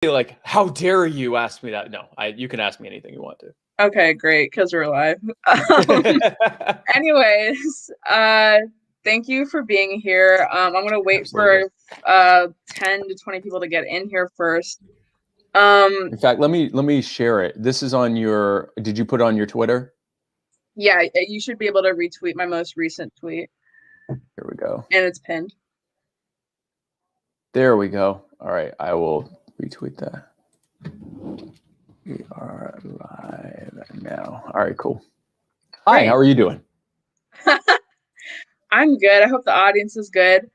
like, how dare you ask me that? No, you can ask me anything you want to. Okay, great, because we're live. Anyways, thank you for being here. I'm gonna wait Absolutely. for 10 to 20 people to get in here first. In fact, let me share it. This is on your. Did you put it on your Twitter? Yeah, you should be able to retweet my most recent tweet. Here we go. And it's pinned. There we go. All right, I will retweet that. We are live now. All right, cool. Hi, how are you doing? I'm good. I hope the audience is good.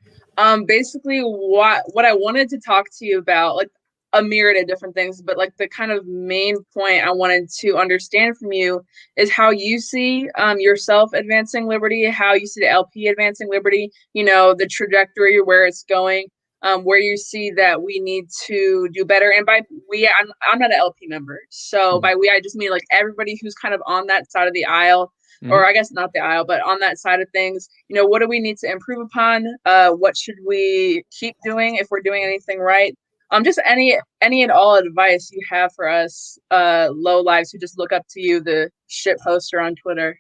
Basically, what I wanted to talk to you about, like a myriad of different things, but like the kind of main point I wanted to understand from you is how you see yourself advancing liberty, how you see the LP advancing liberty, the trajectory, where it's going, where you see that we need to do better. And by we, I'm not an LP member. So by we, I just mean like everybody who's kind of on that side of the aisle, or I guess not the aisle, but on that side of things, what do we need to improve upon? What should we keep doing if we're doing anything right? Just any and all advice you have for us low lives who just look up to you, the shit poster on Twitter.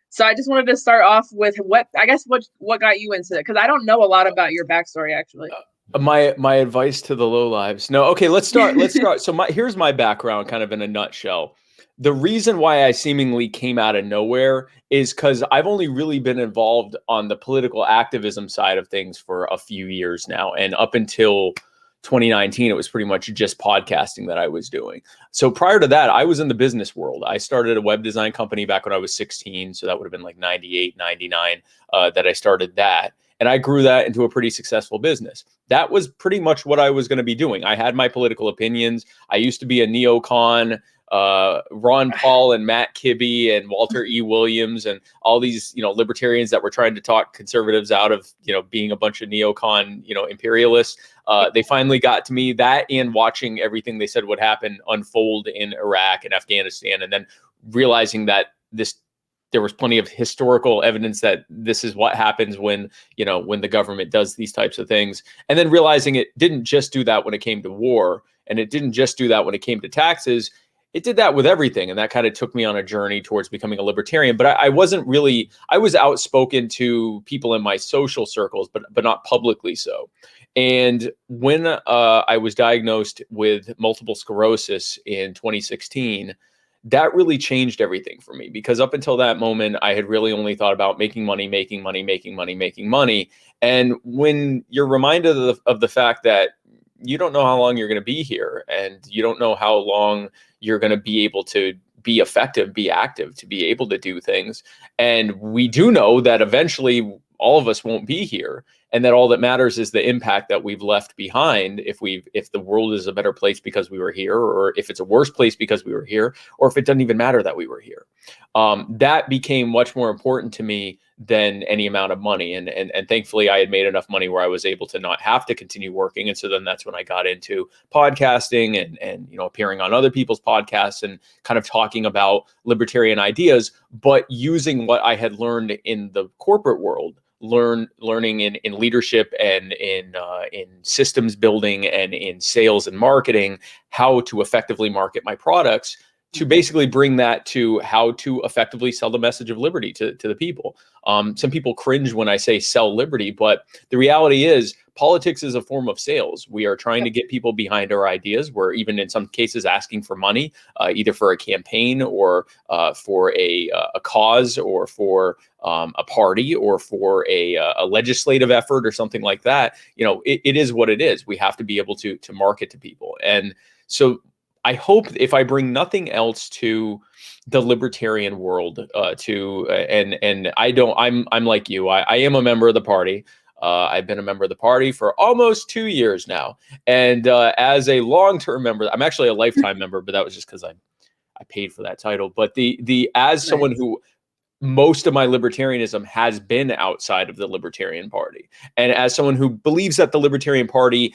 So I just wanted to start off with what got you into it, because I don't know a lot about your backstory actually. My advice to the low lives. No, okay, let's start. So here's my background kind of in a nutshell. The reason why I seemingly came out of nowhere is because I've only really been involved on the political activism side of things for a few years now. And up until 2019, it was pretty much just podcasting that I was doing. So prior to that, I was in the business world. I started a web design company back when I was 16. So that would have been like 98, 99 that I started that. And I grew that into a pretty successful business. That was pretty much what I was going to be doing. I had my political opinions. I used to be a neocon. Ron Paul and Matt Kibbe and Walter E. Williams and all these, libertarians that were trying to talk conservatives out of, being a bunch of neocon, imperialists. They finally got to me, that and watching everything they said would happen unfold in Iraq and Afghanistan, and then realizing that there was plenty of historical evidence that this is what happens when the government does these types of things. And then realizing it didn't just do that when it came to war, and it didn't just do that when it came to taxes. It did that with everything. And that kind of took me on a journey towards becoming a libertarian. But I was outspoken to people in my social circles, but not publicly so. And when I was diagnosed with multiple sclerosis in 2016, that really changed everything for me, because up until that moment, I had really only thought about making money. And when you're reminded of the fact that you don't know how long you're going to be here, and you don't know how long you're going to be able to be effective, be active, to be able to do things. And we do know that eventually all of us won't be here, and that all that matters is the impact that we've left behind. If the world is a better place because we were here, or if it's a worse place because we were here, or if it doesn't even matter that we were here. That became much more important to me than any amount of money. And thankfully I had made enough money where I was able to not have to continue working. And so then that's when I got into podcasting and appearing on other people's podcasts and kind of talking about libertarian ideas, but using what I had learned in the corporate world, learning in leadership and in systems building and in sales and marketing, how to effectively market my products, to basically bring that to how to effectively sell the message of liberty to the people. Some people cringe when I say sell liberty, but the reality is politics is a form of sales. We are trying to get people behind our ideas. We're even in some cases asking for money, either for a campaign or for a cause, or for a party, or for a legislative effort or something like that. It is what it is. We have to be able to market to people. And so I hope, if I bring nothing else to the libertarian world, and I'm like you, I am a member of the party. I've been a member of the party for almost 2 years now. And as a long-term member, I'm actually a lifetime member, but that was just because I paid for that title. But as someone who, most of my libertarianism has been outside of the Libertarian Party, and as someone who believes that the Libertarian Party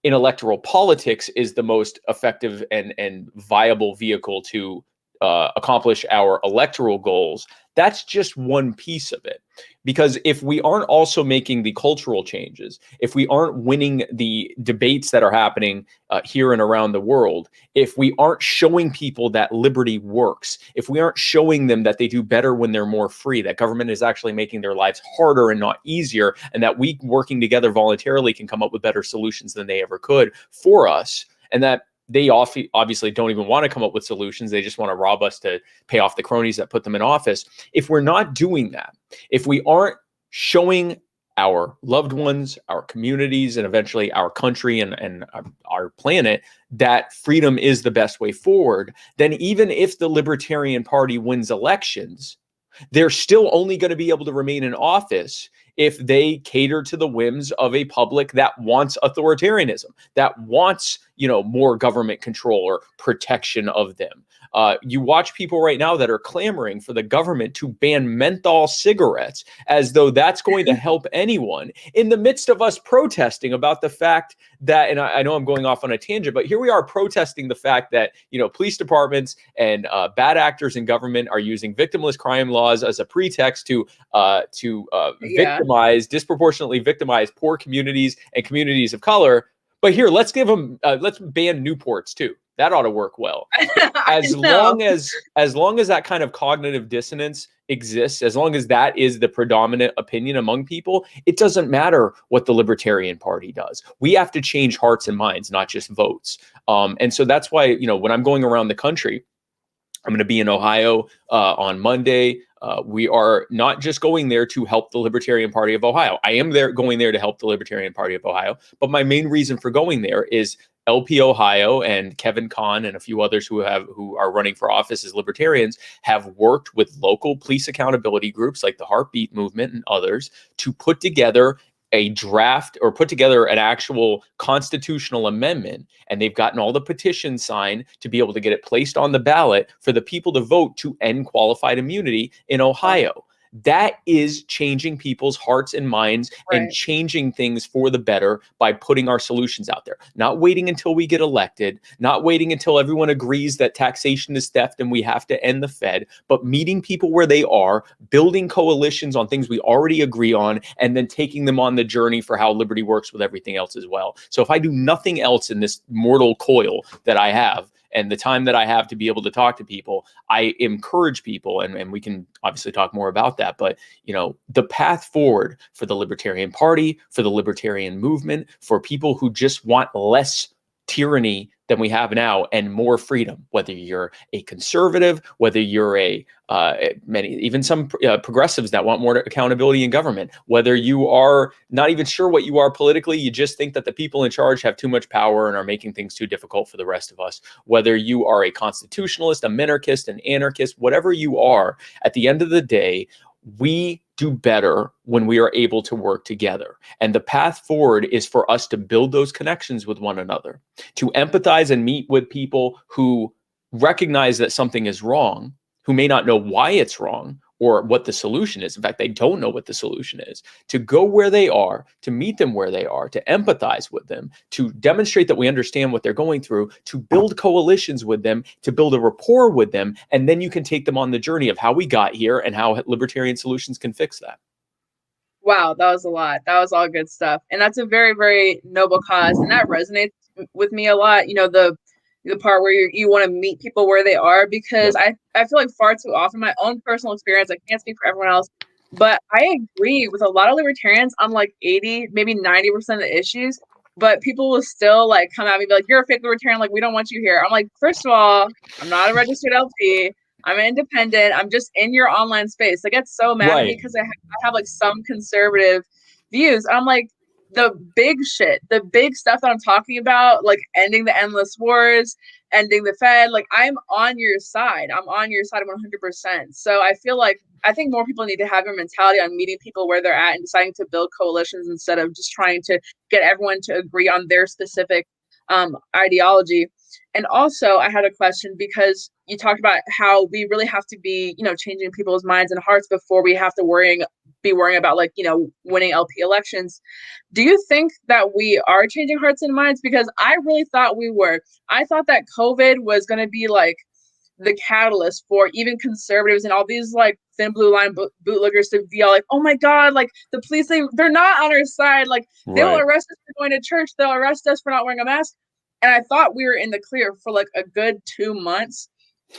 in electoral politics is the most effective and viable vehicle to accomplish our electoral goals, That's just one piece of it. Because if we aren't also making the cultural changes, if we aren't winning the debates that are happening here and around the world, if we aren't showing people that liberty works, if we aren't showing them that they do better when they're more free, that government is actually making their lives harder and not easier, and that we working together voluntarily can come up with better solutions than they ever could for us, and that they obviously don't even want to come up with solutions. They just want to rob us to pay off the cronies that put them in office. If we're not doing that, if we aren't showing our loved ones, our communities, and eventually our country and our planet that freedom is the best way forward, then even if the Libertarian Party wins elections, they're still only going to be able to remain in office if they cater to the whims of a public that wants authoritarianism, that wants, more government control or protection of them. You watch people right now that are clamoring for the government to ban menthol cigarettes as though that's going to help anyone, in the midst of us protesting about the fact that, and I know I'm going off on a tangent, but here we are protesting the fact that, police departments and bad actors in government are using victimless crime laws as a pretext to disproportionately victimize poor communities and communities of color. But here, let's give them, let's ban Newports too. That ought to work well. As long as that kind of cognitive dissonance exists, as long as that is the predominant opinion among people, it doesn't matter what the Libertarian Party does. We have to change hearts and minds, not just votes. And so that's why, when I'm going around the country, I'm going to be in Ohio on Monday. We are not just going there to help the Libertarian Party of Ohio. I am going there to help the Libertarian Party of Ohio. But my main reason for going there is LP Ohio and Kevin Kahn and a few others who are running for office as libertarians have worked with local police accountability groups like the Heartbeat Movement and others to put together a draft or put together an actual constitutional amendment, and they've gotten all the petitions signed to be able to get it placed on the ballot for the people to vote to end qualified immunity in Ohio. That is changing people's hearts and minds and changing things for the better by putting our solutions out there. Not waiting until we get elected, not waiting until everyone agrees that taxation is theft and we have to end the Fed, but meeting people where they are, building coalitions on things we already agree on, and then taking them on the journey for how liberty works with everything else as well. So if I do nothing else in this mortal coil that I have, and the time that I have to be able to talk to people, I encourage people, and we can obviously talk more about that, but the path forward for the Libertarian Party, for the Libertarian movement, for people who just want less tyranny than we have now and more freedom, whether you're a conservative, whether you're even some progressives that want more accountability in government, whether you are not even sure what you are politically, you just think that the people in charge have too much power and are making things too difficult for the rest of us, whether you are a constitutionalist, a minarchist, an anarchist, whatever you are, at the end of the day, we do better when we are able to work together. And the path forward is for us to build those connections with one another, to empathize and meet with people who recognize that something is wrong, who may not know why it's wrong or what the solution is. In fact, they don't know what the solution is. To go where they are, to meet them where they are, to empathize with them, to demonstrate that we understand what they're going through, to build coalitions with them, to build a rapport with them, and then you can take them on the journey of how we got here and how libertarian solutions can fix that. Wow, that was a lot. That was all good stuff. And that's a very, very noble cause. And that resonates with me a lot. The part where you want to meet people where they are, because I feel like far too often, my own personal experience, I can't speak for everyone else, but I agree with a lot of libertarians on like 80, maybe 90% of the issues, but people will still like come at me and be like, you're a fake libertarian, like we don't want you here. I'm like, first of all, I'm not a registered LP. I'm independent. I'm just in your online space. I get so mad at me because I have like some conservative views. I'm like, the big shit, the big stuff that I'm talking about, like ending the endless wars, ending the Fed, like I'm on your side. I'm on your side 100%. So I think more people need to have your mentality on meeting people where they're at and deciding to build coalitions instead of just trying to get everyone to agree on their specific ideology. And also I had a question, because you talked about how we really have to be, changing people's minds and hearts before we have to be worrying about winning LP elections. Do you think that we are changing hearts and minds? Because I really thought we were. I thought that COVID was going to be like the catalyst for even conservatives and all these like Thin Blue Line bootlickers to be all like, oh my God, like the police, they're not on our side. Like they will arrest us for going to church. They'll arrest us for not wearing a mask. And I thought we were in the clear for like a good 2 months.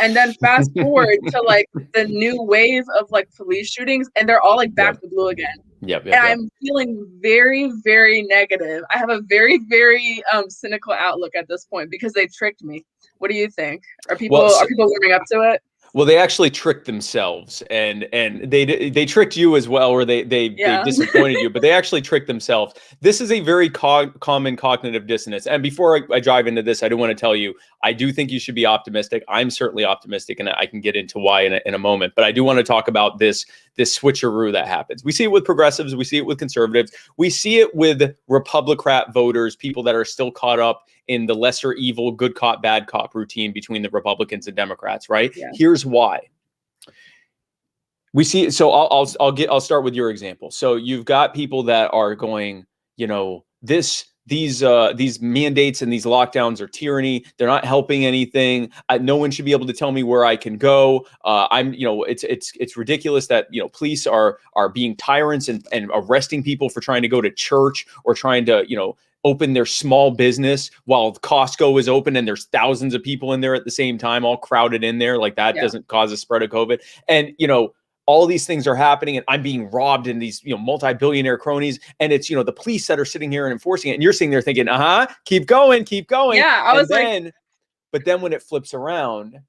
And then fast forward to like the new wave of like police shootings, and they're all like back to blue again. And I'm feeling very, very negative. I have a very, very cynical outlook at this point because they tricked me. What do you think? Are people living up to it? Well, they actually tricked themselves, and they tricked you as well, or they disappointed you, but they actually tricked themselves. This is a very common cognitive dissonance. And before I dive into this, I do want to tell you, I do think you should be optimistic. I'm certainly optimistic, and I can get into why in a moment. But I do want to talk about this switcheroo that happens. We see it with progressives. We see it with conservatives. We see it with Republican voters, people that are still caught up in the lesser evil, good cop, bad cop routine between the Republicans and Democrats, right? Yeah. Here's why. We see, so I'll start with your example. So you've got people that are going, you know, these mandates and these lockdowns are tyranny. They're not helping anything. No one should be able to tell me where I can go. It's ridiculous that, you know, police are being tyrants and arresting people for trying to go to church or trying to, you know, open their small business while Costco is open and there's thousands of people in there at the same time, all crowded in there. Like that doesn't cause a spread of COVID. And, you know, all these things are happening and I'm being robbed in these, you know, multi-billionaire cronies. And it's, you know, the police that are sitting here and enforcing it. And you're sitting there thinking, keep going. Yeah, but then when it flips around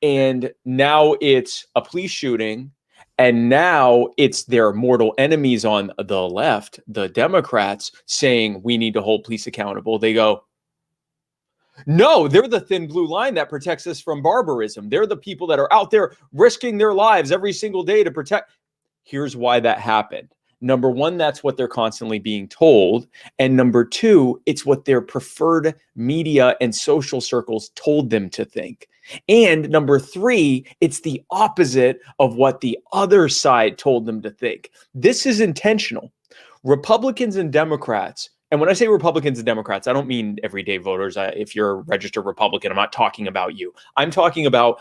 and now it's a police shooting, and now it's their mortal enemies on the left, the Democrats, saying we need to hold police accountable. They go, no, they're the thin blue line that protects us from barbarism. They're the people that are out there risking their lives every single day to protect. Here's why that happened. Number one, that's what they're constantly being told. And number two, it's what their preferred media and social circles told them to think. And number three, it's the opposite of what the other side told them to think. This is intentional. Republicans and Democrats, and when I say Republicans and Democrats, I don't mean everyday voters. If you're a registered Republican, I'm not talking about you. I'm talking about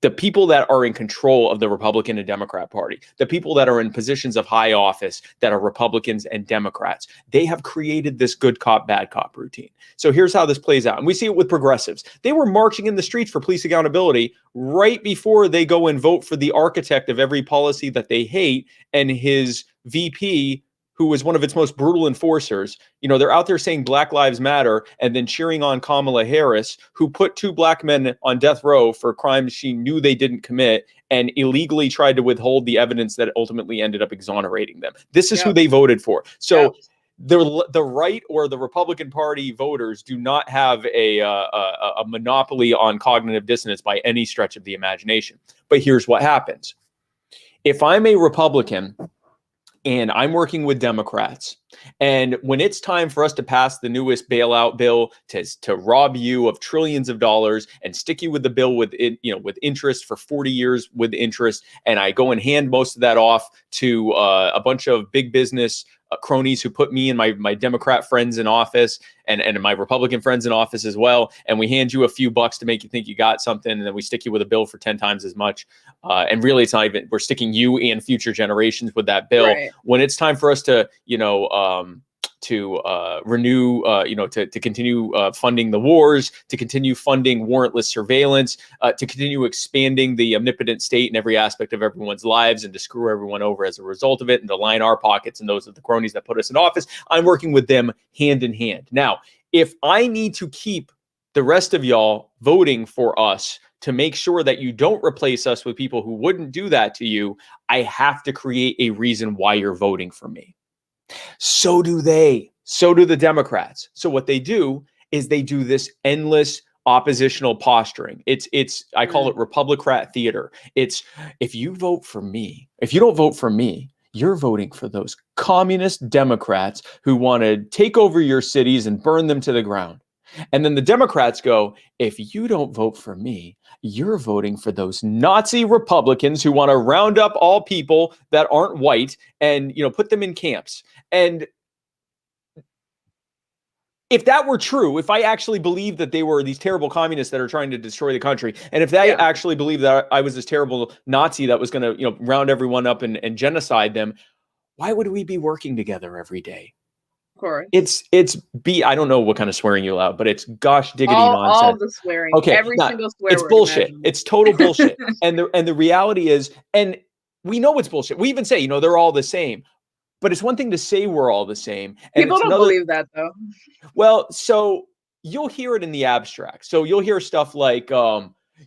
the people that are in control of the Republican and Democrat Party, the people that are in positions of high office that are Republicans and Democrats. They have created this good cop, bad cop routine. So here's how this plays out. And we see it with progressives. They were marching in the streets for police accountability right before they go and vote for the architect of every policy that they hate and his VP, who was one of its most brutal enforcers. You know, they're out there saying Black Lives Matter and then cheering on Kamala Harris, who put 2 black men on death row for crimes she knew they didn't commit and illegally tried to withhold the evidence that ultimately ended up exonerating them. This is who they voted for. So the right or the Republican Party voters do not have a monopoly on cognitive dissonance by any stretch of the imagination. But here's what happens. If I'm a Republican and I'm working with Democrats, and when it's time for us to pass the newest bailout bill to rob you of trillions of dollars and stick you with the bill with interest for 40 years with interest, and I go and hand most of that off to a bunch of big business cronies who put me and my Democrat friends in office and my Republican friends in office as well, and we hand you a few bucks to make you think you got something, and then we stick you with a bill for 10 times as much. And really, it's not even, we're sticking you and future generations with that bill. Right. When it's time for us to, renew, to continue funding the wars, to continue funding warrantless surveillance, to continue expanding the omnipotent state in every aspect of everyone's lives and to screw everyone over as a result of it and to line our pockets and those of the cronies that put us in office, I'm working with them hand in hand. Now, if I need to keep the rest of y'all voting for us to make sure that you don't replace us with people who wouldn't do that to you, I have to create a reason why you're voting for me. So do they. So do the Democrats. So what they do is they do this endless oppositional posturing. I call it Republicrat theater. It's, if you vote for me, if you don't vote for me, you're voting for those communist Democrats who want to take over your cities and burn them to the ground. And then the Democrats go, if you don't vote for me, you're voting for those Nazi Republicans who want to round up all people that aren't white and, put them in camps. And if that were true, if I actually believed that they were these terrible communists that are trying to destroy the country, and if they actually believed that I was this terrible Nazi that was going to, you know, round everyone up and genocide them, why would we be working together every day? Of course. I don't know what kind of swearing you allow, but it's gosh diggity nonsense. All the swearing. Okay, every single swear it's word bullshit. imaginable. It's total bullshit. and the reality is, and we know it's bullshit. We even say, you know, they're all the same. But it's one thing to say we're all the same. And people don't believe that, though. Well, so you'll hear it in the abstract. So you'll hear stuff like,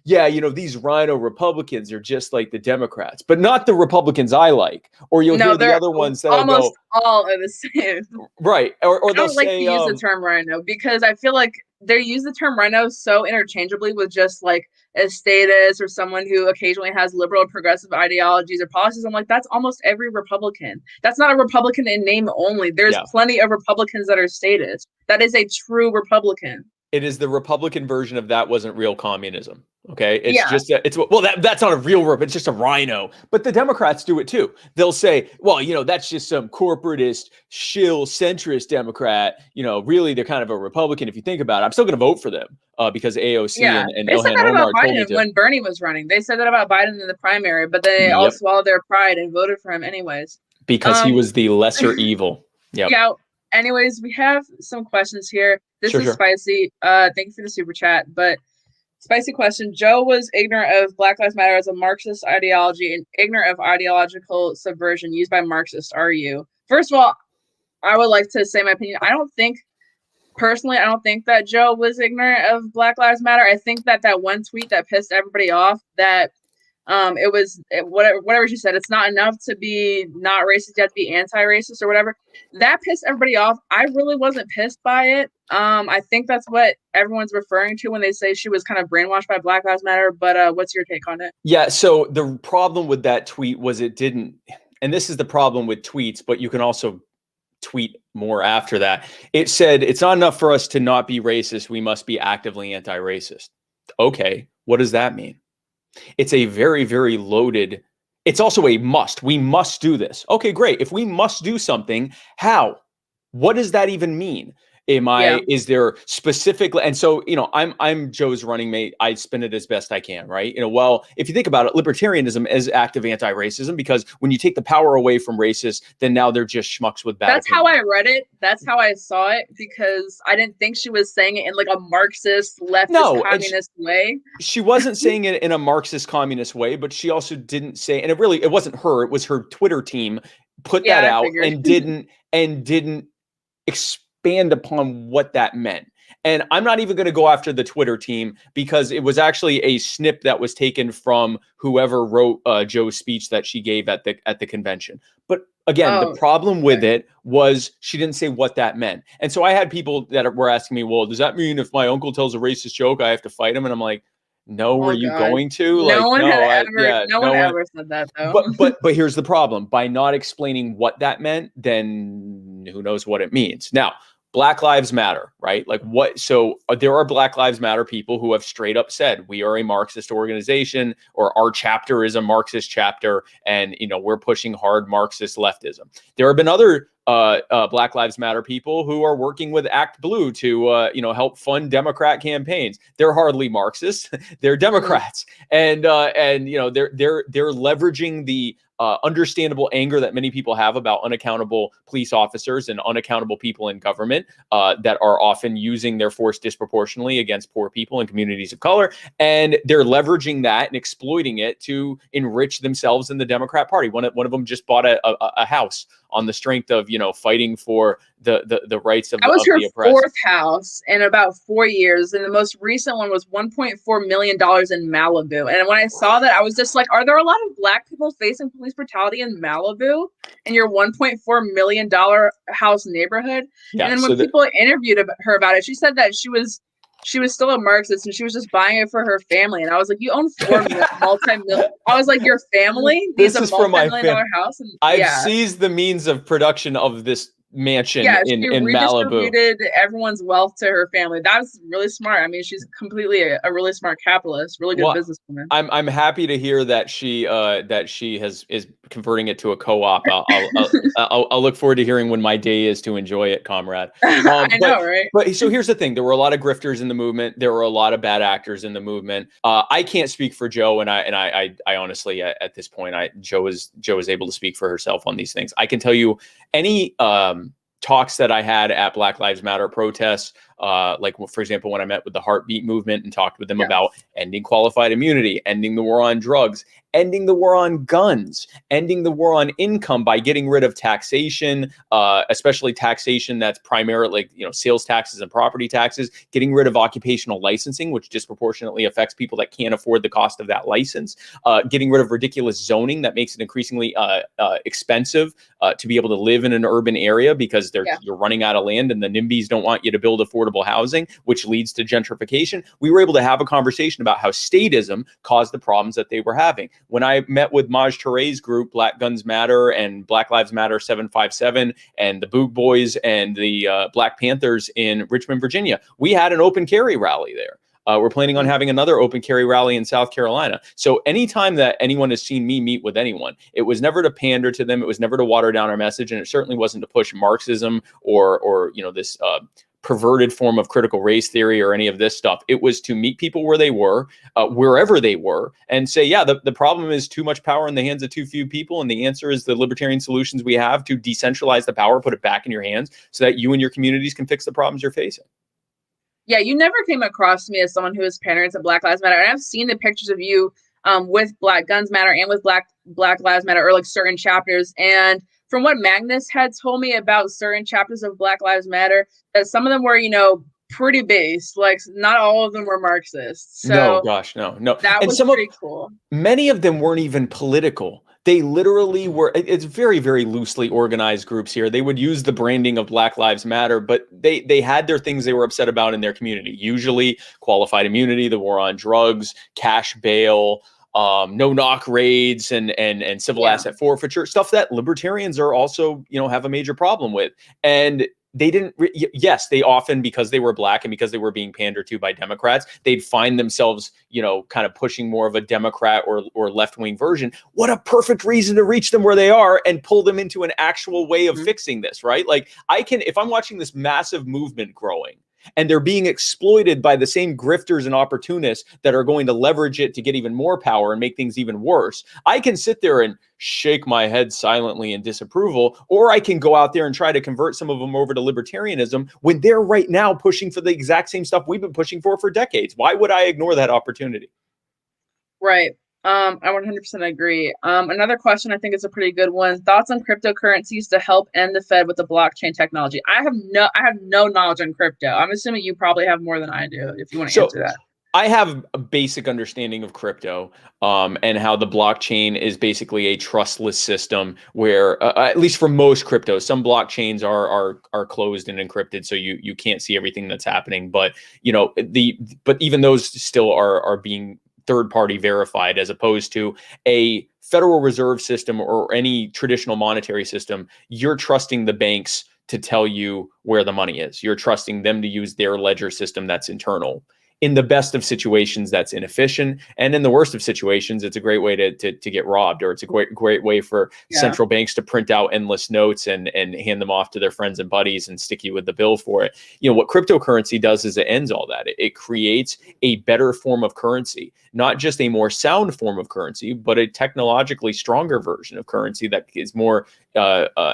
yeah, you know, these rhino Republicans are just like the Democrats, but not the Republicans I like. Or you'll hear the other ones that almost all are the same. Right. Or I don't like to use the term rhino because I feel like they use the term rhino so interchangeably with just like a status or someone who occasionally has liberal progressive ideologies or policies. I'm like, that's almost every Republican. That's not a Republican in name only. There's plenty of Republicans that are status. That is a true Republican. It is the Republican version of that wasn't real communism. Okay. It's that's not a real rip. It's just a rhino. But the Democrats do it too. They'll say, well, you know, that's just some corporatist, shill, centrist Democrat. You know, really, they're kind of a Republican if you think about it. I'm still going to vote for them because AOC and they said that Omar about Biden when Bernie was running. They said that about Biden in the primary, but they all swallowed their pride and voted for him anyways. Because he was the lesser evil. Yeah. Anyways, we have some questions here. This is spicy. Thank you for the super chat. But spicy question. Joe was ignorant of Black Lives Matter as a Marxist ideology and ignorant of ideological subversion used by Marxists. Are you? First of all, I would like to say my opinion. I don't think that Joe was ignorant of Black Lives Matter. I think that one tweet that pissed everybody off, that whatever she said, it's not enough to be not racist, you have to be anti-racist or whatever. That pissed everybody off. I really wasn't pissed by it. I think that's what everyone's referring to when they say she was kind of brainwashed by Black Lives Matter. But what's your take on it? Yeah, so the problem with that tweet was it didn't, and this is the problem with tweets, but you can also tweet more after that. It said, it's not enough for us to not be racist. We must be actively anti-racist. Okay, what does that mean? It's a very, very loaded, it's also a must. We must do this. Okay, great. If we must do something, how? What does that even mean? Is there specifically, and so, you know, I'm Joe's running mate. I spin it as best I can, right? You know, well, if you think about it, libertarianism is active anti-racism because when you take the power away from racists, then now they're just schmucks with bad That's opinions. how I read it. That's how I saw it because I didn't think she was saying it in like a Marxist, leftist, communist way. She wasn't saying it in a Marxist, communist way, but she also didn't say, and it wasn't her, it was her Twitter team put that out and didn't expand upon what that meant. And I'm not even going to go after the Twitter team because it was actually a snip that was taken from whoever wrote Joe's speech that she gave at the convention. But again, the problem with it was she didn't say what that meant. And so I had people that were asking me, well, does that mean if my uncle tells a racist joke, I have to fight him? And I'm like, no, were you going to? No one ever said that though. But here's the problem. By not explaining what that meant, then who knows what it means. Now, Black Lives Matter, right? Like what? So there are Black Lives Matter people who have straight up said, we are a Marxist organization, or our chapter is a Marxist chapter. And, you know, we're pushing hard Marxist leftism. There have been other Black Lives Matter people who are working with Act Blue to, you know, help fund Democrat campaigns. They're hardly Marxists. They're Democrats. And you know, they're leveraging the understandable anger that many people have about unaccountable police officers and unaccountable people in government that are often using their force disproportionately against poor people and communities of color. And they're leveraging that and exploiting it to enrich themselves in the Democrat Party. One of them just bought a house on the strength of, you know, fighting for the rights of the oppressed. That was her fourth house in about 4 years. And the most recent one was $1.4 million in Malibu. And when I saw that, I was just like, are there a lot of Black people facing police brutality in Malibu in your $1.4 million house neighborhood? Yeah, and then when people interviewed her about it, she said that she was still a Marxist and she was just buying it for her family. And I was like, you own four multi-million. I was like, your family needs a multi-million-dollar house. And, I've seized the means of production of this mansion Yeah, in she Malibu. redistributed everyone's wealth to her family. That's really smart. I mean, she's completely a really smart capitalist, really good Well, businesswoman. I'm happy to hear that she is converting it to a co-op. I'll look forward to hearing when my day is to enjoy it, comrade. I But know, right? so here's the thing: there were a lot of grifters in the movement. There were a lot of bad actors in the movement. I can't speak for Joe, and I honestly at this point, Joe is able to speak for herself on these things. I can tell you any talks that I had at Black Lives Matter protests, like for example, when I met with the Heartbeat movement and talked with them about ending qualified immunity, ending the war on drugs, ending the war on guns, ending the war on income by getting rid of taxation, especially taxation that's primarily, sales taxes and property taxes, getting rid of occupational licensing, which disproportionately affects people that can't afford the cost of that license, getting rid of ridiculous zoning that makes it increasingly expensive to be able to live in an urban area because you're running out of land and the NIMBYs don't want you to build affordable housing, which leads to gentrification. We were able to have a conversation about how statism caused the problems that they were having. When I met with Maj Touré's group, Black Guns Matter and Black Lives Matter 757 and the Boot Boys and the Black Panthers in Richmond, Virginia, we had an open carry rally there. We're planning on having another open carry rally in South Carolina. So anytime that anyone has seen me meet with anyone, it was never to pander to them. It was never to water down our message. And it certainly wasn't to push Marxism or this perverted form of critical race theory or any of this stuff. It was to meet people where they were, wherever they were, and say, yeah, the problem is too much power in the hands of too few people. And the answer is the libertarian solutions we have to decentralize the power, put it back in your hands so that you and your communities can fix the problems you're facing. Yeah, you never came across me as someone who is pandering to Black Lives Matter. And I've seen the pictures of you with Black Guns Matter and with Black Lives Matter, or like certain chapters. And from what Magnus had told me about certain chapters of Black Lives Matter, that some of them were, pretty based. Like not all of them were Marxists. No, So gosh, no. that And was pretty cool. many of them weren't even political. They literally were. It's very, very loosely organized groups here. They would use the branding of Black Lives Matter, but they had their things they were upset about in their community. Usually qualified immunity, the war on drugs, cash bail, no knock raids, and civil asset forfeiture, stuff that libertarians are also, have a major problem with. And they didn't, yes, they often, because they were Black and because they were being pandered to by Democrats, they'd find themselves, kind of pushing more of a Democrat or left-wing version. What a perfect reason to reach them where they are and pull them into an actual way of fixing this, right? Like if I'm watching this massive movement growing, and they're being exploited by the same grifters and opportunists that are going to leverage it to get even more power and make things even worse, I can sit there and shake my head silently in disapproval, or I can go out there and try to convert some of them over to libertarianism when they're right now pushing for the exact same stuff we've been pushing for decades. Why would I ignore that opportunity? Right. I 100% agree. Another question, I think it's a pretty good one. Thoughts on cryptocurrencies to help end the Fed with the blockchain technology? I have no knowledge on crypto. I'm assuming you probably have more than I do, if you want to answer that. I have a basic understanding of crypto and how the blockchain is basically a trustless system where, at least for most cryptos, some blockchains are closed and encrypted, so you can't see everything that's happening. But but even those still are being third-party verified, as opposed to a Federal Reserve system or any traditional monetary system. You're trusting the banks to tell you where the money is. You're trusting them to use their ledger system that's internal. In the best of situations, that's inefficient, and in the worst of situations, it's a great way to get robbed, or it's a great way for central banks to print out endless notes and hand them off to their friends and buddies and stick you with the bill for it. What cryptocurrency does is it ends all that. It creates a better form of currency, not just a more sound form of currency, but a technologically stronger version of currency that is more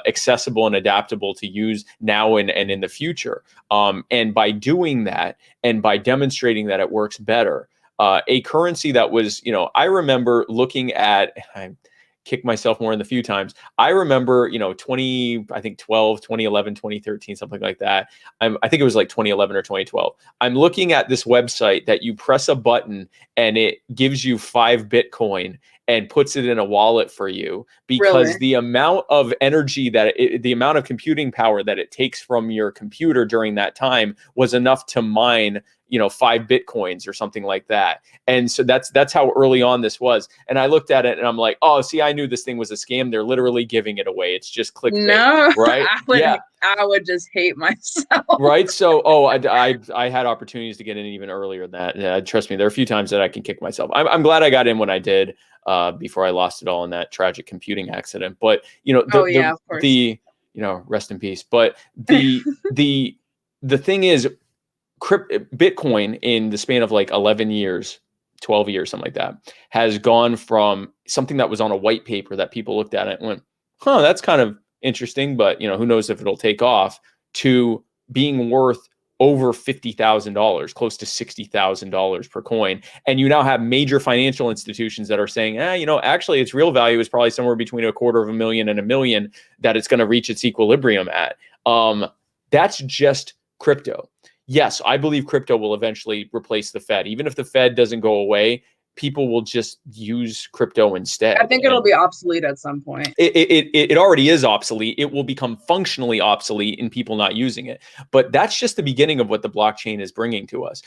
accessible and adaptable to use now and in the future. And by doing that, and by demonstrating that it works better, a currency that was, I remember looking at, I kicked myself more than a few times. I remember, 2011, 2013, something like that. I think it was like 2011 or 2012. I'm looking at this website that you press a button and it gives you 5 Bitcoin and puts it in a wallet for you, because the amount of energy the amount of computing power that it takes from your computer during that time was enough to mine 5 Bitcoins or something like that. And so that's how early on this was. And I looked at it and I'm like, oh, see, I knew this thing was a scam. They're literally giving it away. It's just clickbait, No, right? I would just hate myself. Right. So, I had opportunities to get in even earlier than that. Trust me, there are a few times that I can kick myself. I'm glad I got in when I did, before I lost it all in that tragic computing accident. But, Of course. rest in peace. But the thing is, Bitcoin in the span of like 11 years, 12 years, something like that, has gone from something that was on a white paper that people looked at it and went, huh, that's kind of interesting, but who knows if it'll take off, to being worth over $50,000, close to $60,000 per coin. And you now have major financial institutions that are saying, actually its real value is probably somewhere between $250,000 and $1 million that it's going to reach its equilibrium at. That's just crypto. Yes, I believe crypto will eventually replace the Fed. Even if the Fed doesn't go away, people will just use crypto instead. I think it'll be obsolete at some point. It already is obsolete. It will become functionally obsolete in people not using it. But that's just the beginning of what the blockchain is bringing to us.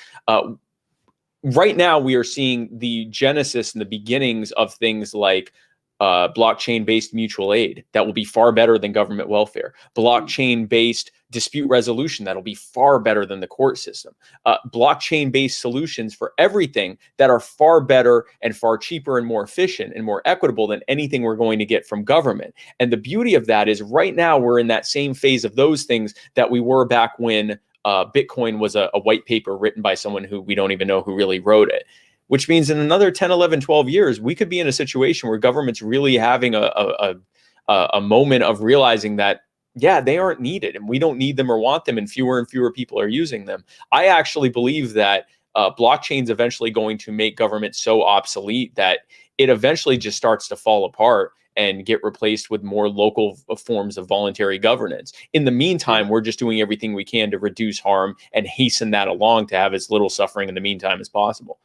Right now, we are seeing the genesis and the beginnings of things like blockchain-based mutual aid that will be far better than government welfare. Blockchain-based dispute resolution that'll be far better than the court system. Blockchain-based solutions for everything that are far better and far cheaper and more efficient and more equitable than anything we're going to get from government. And the beauty of that is right now we're in that same phase of those things that we were back when Bitcoin was a white paper written by someone who we don't even know who really wrote it. Which means in another 10, 11, 12 years, we could be in a situation where government's really having a moment of realizing that, they aren't needed and we don't need them or want them, and fewer people are using them. I actually believe that blockchain's eventually going to make government so obsolete that it eventually just starts to fall apart and get replaced with more local forms of voluntary governance. In the meantime, we're just doing everything we can to reduce harm and hasten that along to have as little suffering in the meantime as possible.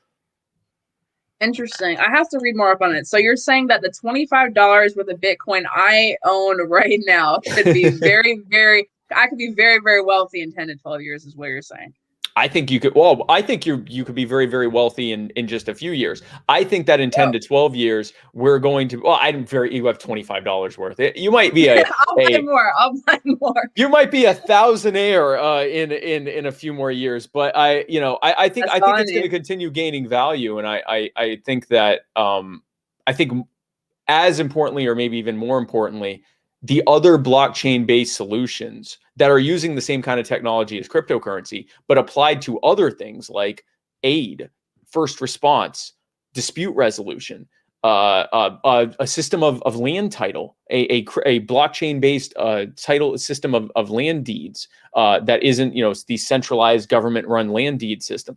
Interesting. I have to read more up on it. So you're saying that the $25 worth of Bitcoin I own right now could be I could be very, very wealthy in 10 to 12 years is what you're saying. I think you could. Well, I think you could be very, very wealthy in just a few years. I think that in 10 to 12 years, we're going to. Well, you have $25 worth. You might be I'll buy more. I'll buy more. You might be a thousandaire in a few more years. But I think it's going to continue gaining value, and I think that I think as importantly, or maybe even more importantly, the other blockchain-based solutions that are using the same kind of technology as cryptocurrency, but applied to other things like aid, first response, dispute resolution, a system of land title, a blockchain-based title system of land deeds that isn't the centralized government-run land deed system.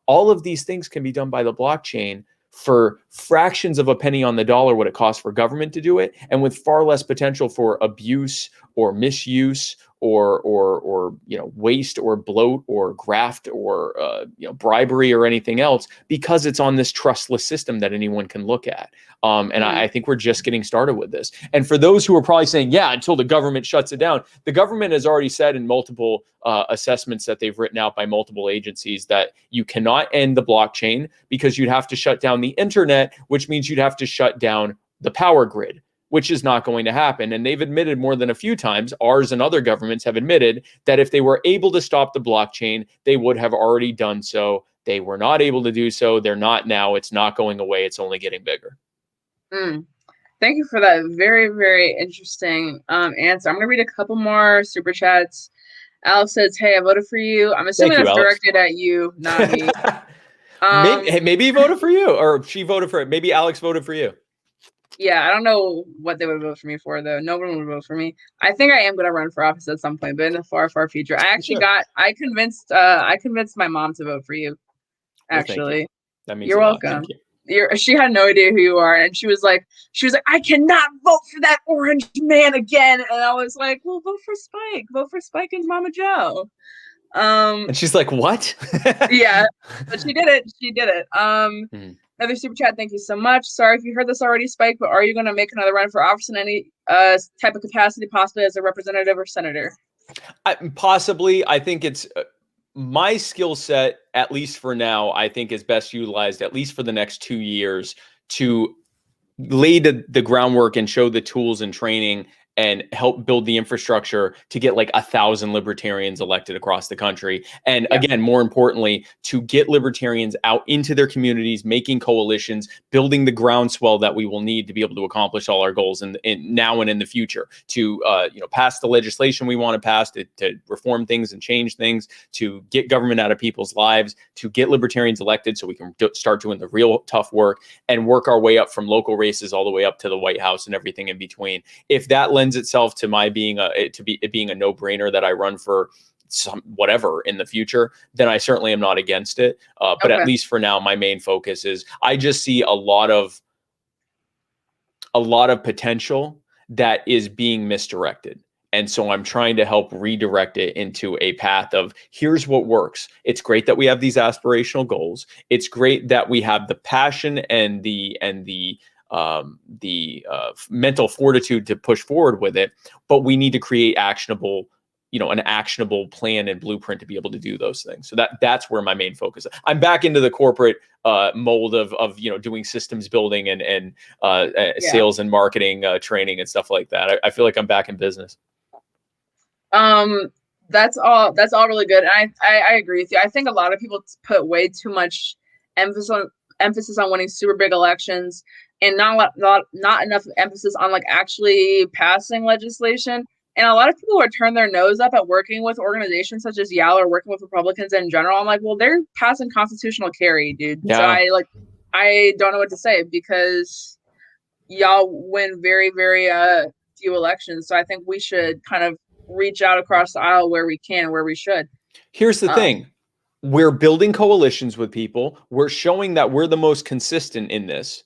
All of these things can be done by the blockchain for fractions of a penny on the dollar what it costs for government to do it, and with far less potential for abuse or misuse or waste or bloat or graft or bribery or anything else, because it's on this trustless system that anyone can look at. I think we're just getting started with this. And for those who are probably saying, until the government shuts it down, the government has already said in multiple assessments that they've written out by multiple agencies that you cannot end the blockchain because you'd have to shut down the internet, which means you'd have to shut down the power grid, which is not going to happen. And they've admitted more than a few times, ours and other governments have admitted that if they were able to stop the blockchain, they would have already done so. They were not able to do so. They're not now. It's not going away. It's only getting bigger. Thank you for that very, very interesting answer. I'm going to read a couple more super chats. Alex says, hey, I voted for you. I'm assuming that's directed at you, not me. Maybe he voted for you, or she voted for it. Maybe Alex voted for you. Yeah, I don't know what they would vote for me for, though. No one would vote for me. I think I am going to run for office at some point, but in the far, far future. I actually I convinced my mom to vote for you. Actually, you. That means you're welcome. She had no idea who you are, and she was like, I cannot vote for that orange man again. And I was like, well, vote for Spike. Vote for Spike and Mama Joe. And she's like, what? Yeah, but she did it. She did it. Another super chat. Thank you so much. Sorry if you heard this already, Spike, but are you going to make another run for office in any type of capacity, possibly as a representative or senator? Possibly. I think it's my skill set, at least for now, I think is best utilized, at least for the next 2 years, to lay the groundwork and show the tools and training and help build the infrastructure to get like 1,000 libertarians elected across the country. And again, more importantly, to get libertarians out into their communities, making coalitions, building the groundswell that we will need to be able to accomplish all our goals in now and in the future, to pass the legislation we want to pass, to reform things and change things, to get government out of people's lives, to get libertarians elected so we can start doing the real tough work and work our way up from local races all the way up to the White House and everything in between. If that lends itself to my being it being a no-brainer that I run for some whatever in the future, then I certainly am not against it. But at least for now, my main focus is I just see a lot of potential that is being misdirected. And so I'm trying to help redirect it into a path of here's what works. It's great that we have these aspirational goals. It's great that we have the passion and the mental fortitude to push forward with it, but we need to create an actionable plan and blueprint to be able to do those things. So that's where my main focus is. I'm back into the corporate mold of doing systems building and sales and marketing training and stuff like that. I feel like I'm back in business. That's all really good. And I agree with you. I think a lot of people put way too much emphasis on winning super big elections and not enough emphasis on like actually passing legislation. And a lot of people would turn their nose up at working with organizations such as YAL or working with Republicans in general. I'm like, well, they're passing constitutional carry, dude. Yeah. So I don't know what to say because y'all win very, very few elections. So I think we should kind of reach out across the aisle where we can, where we should. Here's the thing. We're building coalitions with people. We're showing that we're the most consistent in this.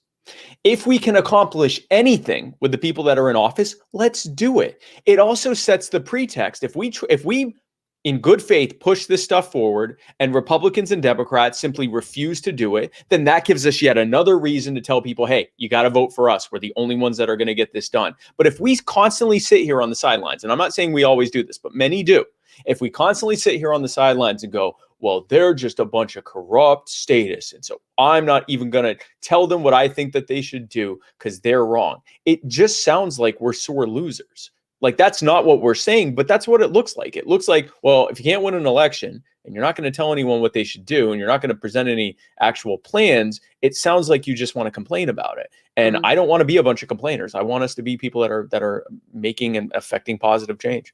If we can accomplish anything with the people that are in office, let's do it. It also sets the pretext. If we in good faith push this stuff forward and Republicans and Democrats simply refuse to do it, then that gives us yet another reason to tell people, hey, you got to vote for us. We're the only ones that are going to get this done. But if we constantly sit here on the sidelines, and I'm not saying we always do this, but many do. If we constantly sit here on the sidelines and go, well, they're just a bunch of corrupt statists, and so I'm not even going to tell them what I think that they should do because they're wrong. It just sounds like we're sore losers. Like, that's not what we're saying, but that's what it looks like. It looks like, well, if you can't win an election and you're not going to tell anyone what they should do and you're not going to present any actual plans, it sounds like you just want to complain about it. And I don't want to be a bunch of complainers. I want us to be people that are making and affecting positive change.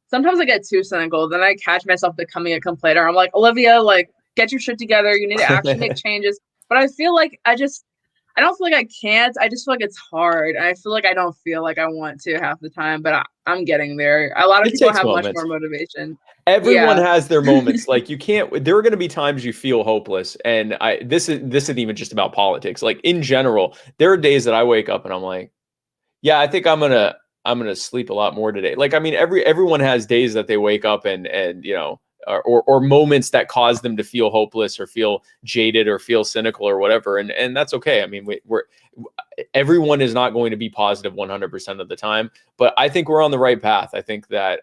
Sometimes I get too cynical. Then I catch myself becoming a complainer. I'm like, Olivia, like, get your shit together. You need to actually make changes. But I feel like I don't feel like I can't. I just feel like it's hard. I feel like I don't feel like I want to half the time, but I'm getting there. A lot of people have much more motivation. Everyone has their moments. Like, you can't, there are going to be times you feel hopeless. And this isn't even just about politics. Like, in general, there are days that I wake up and I'm like, yeah, I think I'm going to sleep a lot more today. Like, I mean, everyone has days that they wake up and or moments that cause them to feel hopeless or feel jaded or feel cynical or whatever. And that's okay. I mean, everyone is not going to be positive 100% of the time, but I think we're on the right path. I think that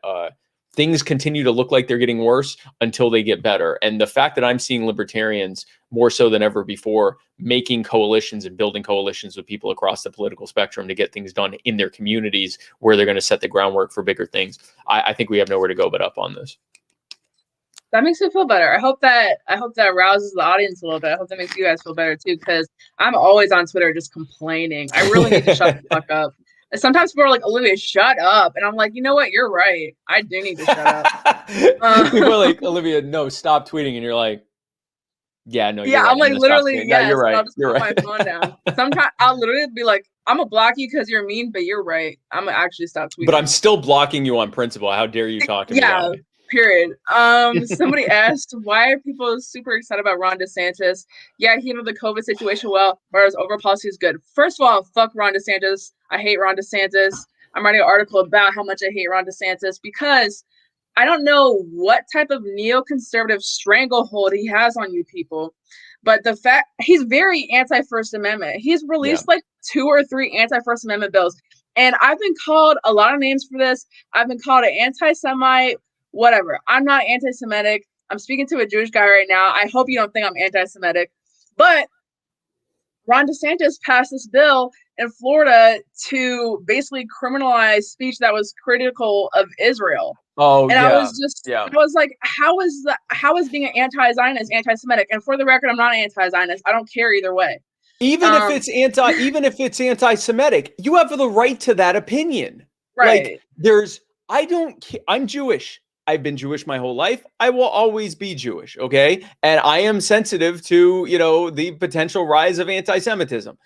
things continue to look like they're getting worse until they get better. And the fact that I'm seeing libertarians more so than ever before making coalitions and building coalitions with people across the political spectrum to get things done in their communities where they're going to set the groundwork for bigger things, I think we have nowhere to go but up on this. That makes me feel better. I hope that rouses the audience a little bit. I hope that makes you guys feel better too, because I'm always on Twitter just complaining. I really need to shut the fuck up. And sometimes people are like, Olivia, shut up. And I'm like, you know what? You're right. I do need to shut up. People are like, Olivia, no, stop tweeting. And you're like, yeah, no, you're right. I'm like, literally, yeah, you're right. I'll just put my phone down. Sometimes I'll literally be like, I'm gonna block you because you're mean, but you're right. I'm gonna actually stop tweeting. But I'm still blocking you on principle. How dare you talk to me? Yeah. Period. Somebody asked, why are people super excited about Ron DeSantis? Yeah, he handled the COVID situation well, whereas overall policy is good. First of all, fuck Ron DeSantis. I hate Ron DeSantis. I'm writing an article about how much I hate Ron DeSantis because I don't know what type of neoconservative stranglehold he has on you people, but the fact he's very anti-First Amendment. He's released like 2 or 3 anti-First Amendment bills, and I've been called a lot of names for this. I've been called an anti-Semite. Whatever. I'm not anti-Semitic. I'm speaking to a Jewish guy right now. I hope you don't think I'm anti-Semitic, but Ron DeSantis passed this bill in Florida to basically criminalize speech that was critical of Israel. Oh, And yeah. I was like, how is being an anti-Zionist anti-Semitic? And for the record, I'm not anti-Zionist. I don't care either way. Even if it's anti-Semitic, you have the right to that opinion. Right. Like I'm Jewish. I've been Jewish my whole life. I will always be Jewish. Okay. And I am sensitive to, the potential rise of anti-Semitism.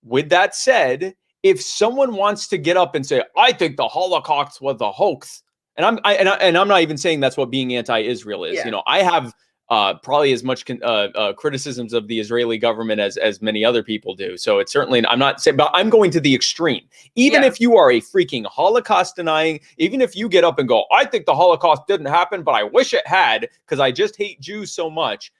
With that said, if someone wants to get up and say, I think the Holocaust was a hoax, and I'm not even saying that's what being anti-Israel is. Yeah. I have probably as much criticisms of the Israeli government as many other people do. So it's certainly, I'm not saying, but I'm going to the extreme. Even if you are a freaking Holocaust denying, even if you get up and go, I think the Holocaust didn't happen, but I wish it had because I just hate Jews so much.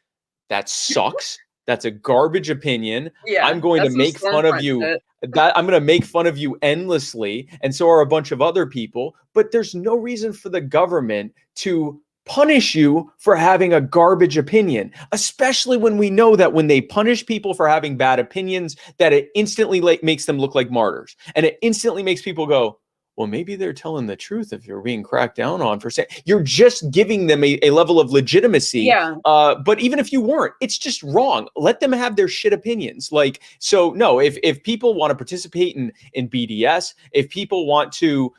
That sucks. That's a garbage opinion. Yeah, I'm going to make fun of you. I'm going to make fun of you endlessly. And so are a bunch of other people. But there's no reason for the government to punish you for having a garbage opinion, especially when we know that when they punish people for having bad opinions, that it instantly makes them look like martyrs. And it instantly makes people go, well, maybe they're telling the truth if you're being cracked down on for saying. You're just giving them a level of legitimacy. Yeah. But even if you weren't, it's just wrong. Let them have their shit opinions. Like, so no, if people want to participate in BDS, if people want to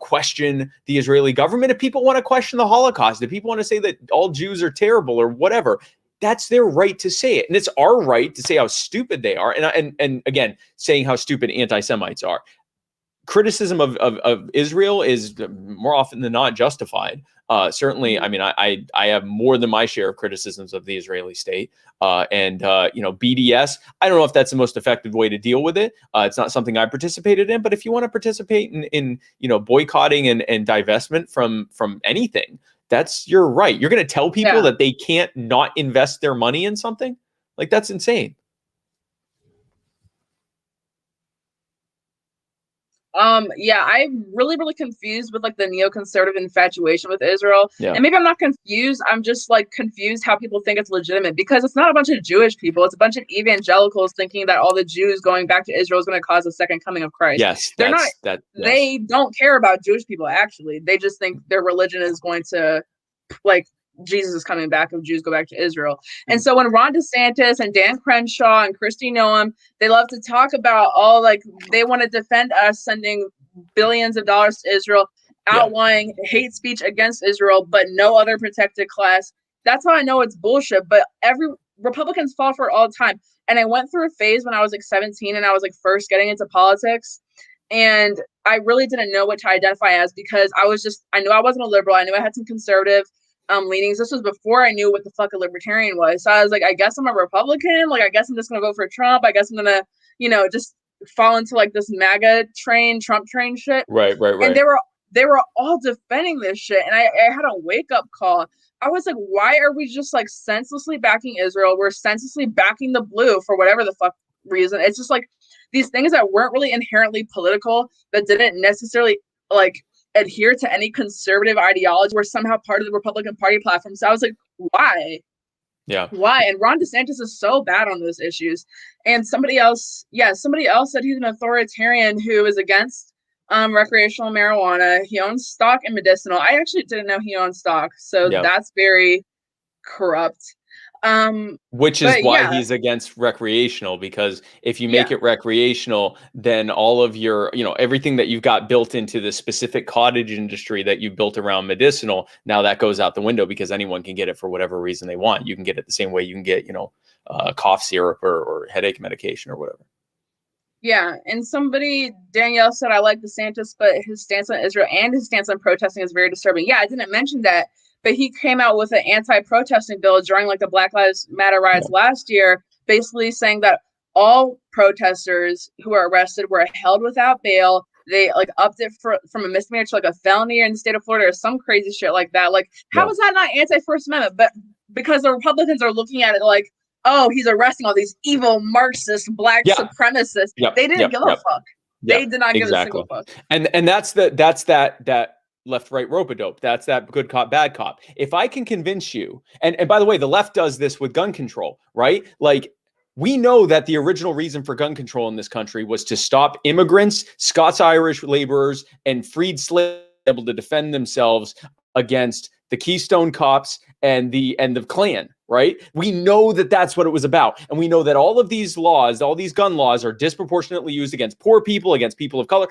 question the Israeli government, if people want to question the Holocaust, if people want to say that all Jews are terrible or whatever, that's their right to say it. And it's our right to say how stupid they are. And again, saying how stupid anti-Semites are. Criticism of Israel is more often than not justified. Certainly, I mean, I have more than my share of criticisms of the Israeli state. BDS, I don't know if that's the most effective way to deal with it. It's not something I participated in, but if you want to participate in boycotting and divestment from anything, that's your right. You're going to tell people that they can't not invest their money in something? Like, that's insane. I'm really, really confused with like the neoconservative infatuation with Israel. And maybe I'm not confused. I'm just like confused how people think it's legitimate, because it's not a bunch of Jewish people. It's a bunch of evangelicals thinking that all the Jews going back to Israel is going to cause a second coming of Christ. Yes, they don't care about Jewish people. Actually, they just think their religion is going to, like, Jesus is coming back if Jews go back to Israel. And so when Ron DeSantis and Dan Crenshaw and Kristi Noem, they love to talk about all, like, they want to defend us sending billions of dollars to Israel, outlawing hate speech against Israel, but no other protected class. That's how I know it's bullshit. But Republicans fall for it all the time. And I went through a phase when I was like 17 and I was like first getting into politics. And I really didn't know what to identify as, because I knew I wasn't a liberal. I knew I had some conservative leanings. This was before I knew what the fuck a libertarian was. So I was like, I guess I'm a Republican. Like, I guess I'm just going to vote for Trump. I guess I'm going to, just fall into like this MAGA train, Trump train shit. Right. And they were all defending this shit. And I had a wake up call. I was like, why are we just like senselessly backing Israel? We're senselessly backing the blue for whatever the fuck reason. It's just like these things that weren't really inherently political, that didn't necessarily like adhere to any conservative ideology, were somehow part of the Republican Party platform. So I was like, why? Yeah. Why? And Ron DeSantis is so bad on those issues. And somebody else said he's an authoritarian who is against recreational marijuana. He owns stock in medicinal. I actually didn't know he owned stock. So that's very corrupt. Which is why he's against recreational, because if you make it recreational, then all of your, everything that you've got built into the specific cottage industry that you've built around medicinal, now that goes out the window, because anyone can get it for whatever reason they want. You can get it the same way you can get, cough syrup or headache medication or whatever. Yeah, and Danielle said, I like DeSantis, but his stance on Israel and his stance on protesting is very disturbing. Yeah, I didn't mention that, but he came out with an anti-protesting bill during like the Black Lives Matter riots last year, basically saying that all protesters who are arrested were held without bail. They like upped it from a misdemeanor to like a felony in the state of Florida or some crazy shit like that. Like, how is that not anti-First Amendment? But because the Republicans are looking at it like, oh, he's arresting all these evil Marxist black supremacists. They didn't give a fuck. They did not give a single fuck. And that's that left, right, rope-a-dope. That's that good cop, bad cop. If I can convince you, and by the way, the left does this with gun control, right? Like, we know that the original reason for gun control in this country was to stop immigrants, Scots-Irish laborers, and freed slaves able to defend themselves against the Keystone Cops and the Klan, right? We know that that's what it was about. And we know that all of these laws, all these gun laws are disproportionately used against poor people, against people of color.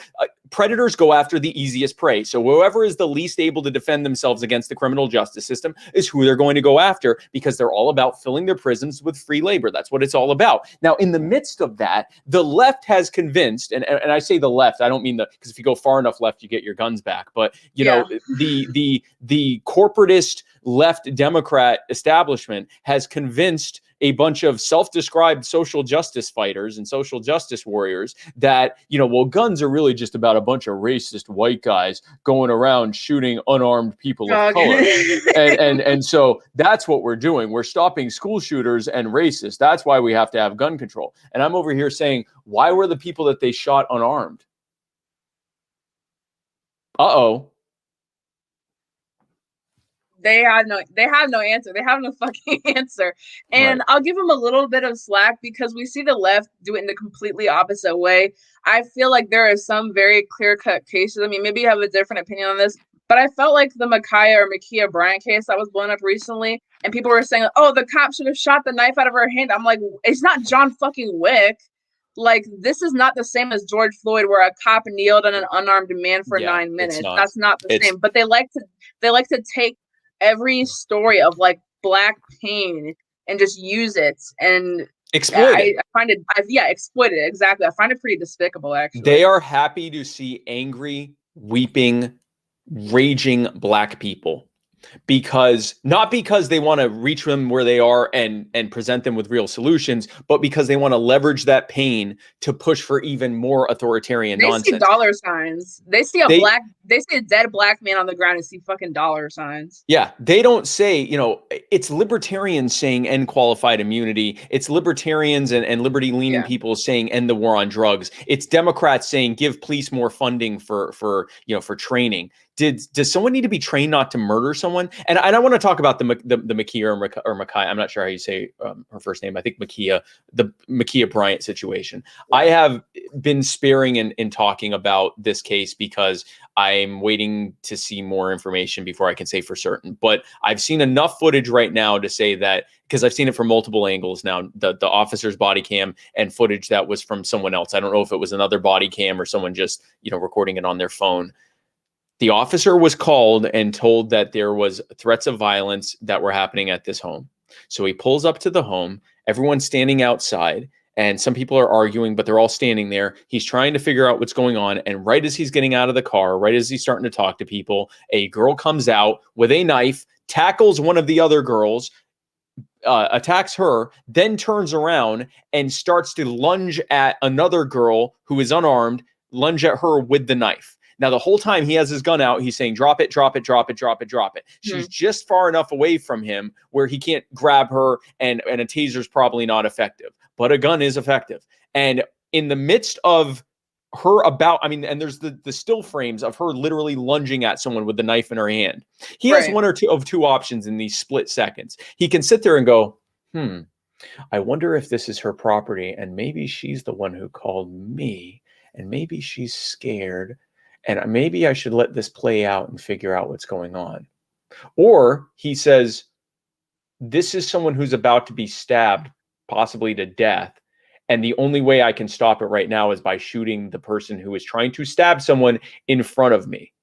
Predators go after the easiest prey. So whoever is the least able to defend themselves against the criminal justice system is who they're going to go after, because they're all about filling their prisons with free labor. That's what it's all about. Now, in the midst of that, the left has convinced, and I say the left, I don't mean because if you go far enough left, you get your guns back. But, you know, the corporatist left Democrat establishment has convinced a bunch of self-described social justice fighters and social justice warriors that, you know, well, guns are really just about a bunch of racist white guys going around shooting unarmed people of color. And so that's what we're doing. We're stopping school shooters and racists. That's why we have to have gun control. And I'm over here saying, why were the people that they shot unarmed? Uh-oh. They have no answer. They have no fucking answer. And Right. I'll give them a little bit of slack because we see the left do it in the completely opposite way. I feel like there are some very clear-cut cases. I mean, maybe you have a different opinion on this, but I felt like the Ma'Khia Bryant case that was blown up recently, and people were saying, oh, the cop should have shot the knife out of her hand. I'm like, it's not John fucking Wick. Like, this is not the same as George Floyd, where a cop kneeled on an unarmed man for 9 minutes. That's not the same. But they like to take every story of like Black pain and just use it and exploit it. I find it, exploit it. Exactly. I find it pretty despicable, actually. They are happy to see angry, weeping, raging Black people, because not because they want to reach them where they are and present them with real solutions, but because they want to leverage that pain to push for even more authoritarian nonsense. They see dollar signs. They see a dead Black man on the ground and see fucking dollar signs. Yeah, they don't say, you know, it's libertarians saying end qualified immunity. It's libertarians and liberty-leaning people saying end the war on drugs. It's Democrats saying give police more funding for training. Does someone need to be trained not to murder someone? And I want to talk about the Ma'Khia or Ma'Khia. I'm not sure how you say her first name. I think Ma'Khia, the Ma'Khia Bryant situation. I have been sparing in talking about this case because I'm waiting to see more information before I can say for certain. But I've seen enough footage right now to say that, because I've seen it from multiple angles now, the officer's body cam and footage that was from someone else. I don't know if it was another body cam or someone just, recording it on their phone. The officer was called and told that there was threats of violence that were happening at this home. So he pulls up to the home, everyone's standing outside, and some people are arguing, but they're all standing there. He's trying to figure out what's going on. And right as he's getting out of the car, right as he's starting to talk to people, a girl comes out with a knife, tackles one of the other girls, attacks her, then turns around and starts to lunge at another girl who is unarmed, lunge at her with the knife. Now, the whole time he has his gun out, he's saying, drop it, drop it, drop it, drop it, drop it. She's just far enough away from him where he can't grab her, and a taser's probably not effective. But a gun is effective. And in the midst of her and there's the still frames of her literally lunging at someone with the knife in her hand. He has one or two options in these split seconds. He can sit there and go, I wonder if this is her property, and maybe she's the one who called me, and maybe she's scared, and maybe I should let this play out and figure out what's going on. Or he says, this is someone who's about to be stabbed, possibly to death, and the only way I can stop it right now is by shooting the person who is trying to stab someone in front of me.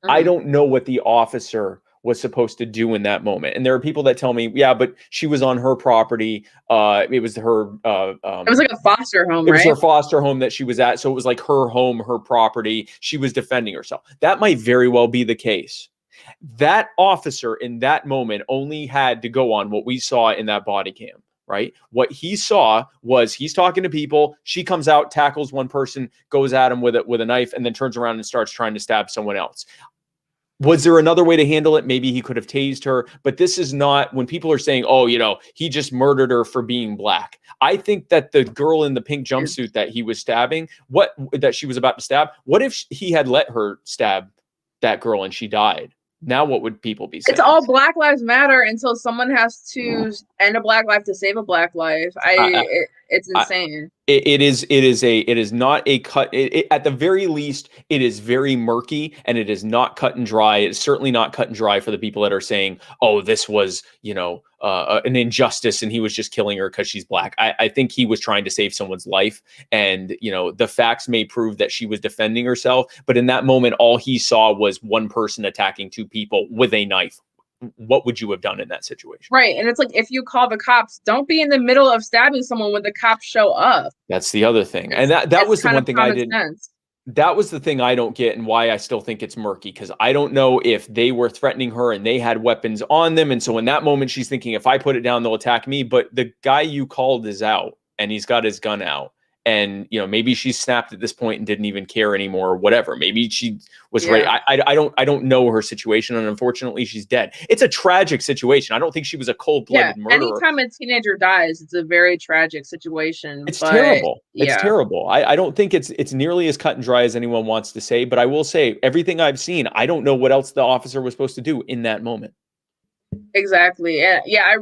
I don't know what the officer was supposed to do in that moment. And there are people that tell me, yeah, but she was on her property. It was her. It was like a foster home, right? It was her foster home that she was at. So it was like her home, her property. She was defending herself. That might very well be the case. That officer in that moment only had to go on what we saw in that body cam, right? What he saw was he's talking to people. She comes out, tackles one person, goes at him with a knife, and then turns around and starts trying to stab someone else. Was there another way to handle it? Maybe he could have tased her, but this is not when people are saying, oh, he just murdered her for being Black. I think that the girl in the pink jumpsuit that he was stabbing, that she was about to stab, what if he had let her stab that girl and she died. Now what would people be saying? It's all Black Lives Matter until someone has to end a Black life to save a Black life. It's insane. It is not a cut. At the very least, it is very murky, and it is not cut and dry. It's certainly not cut and dry for the people that are saying, "Oh, this was, an injustice, and he was just killing her because she's Black." I think he was trying to save someone's life, and the facts may prove that she was defending herself. But in that moment, all he saw was one person attacking two people with a knife. What would you have done in that situation? Right. And it's like, if you call the cops, don't be in the middle of stabbing someone when the cops show up. That's the other thing. And that was the one thing I didn't. That was the thing I don't get, and why I still think it's murky, because I don't know if they were threatening her and they had weapons on them. And so in that moment, she's thinking, if I put it down, they'll attack me. But the guy you called is out and he's got his gun out. And, maybe she snapped at this point and didn't even care anymore or whatever. Maybe she was ready. I don't know her situation. And unfortunately, she's dead. It's a tragic situation. I don't think she was a cold-blooded murderer. Anytime a teenager dies, it's a very tragic situation. It's terrible. It's terrible. I don't think it's nearly as cut and dry as anyone wants to say. But I will say, everything I've seen, I don't know what else the officer was supposed to do in that moment. Exactly. Yeah, I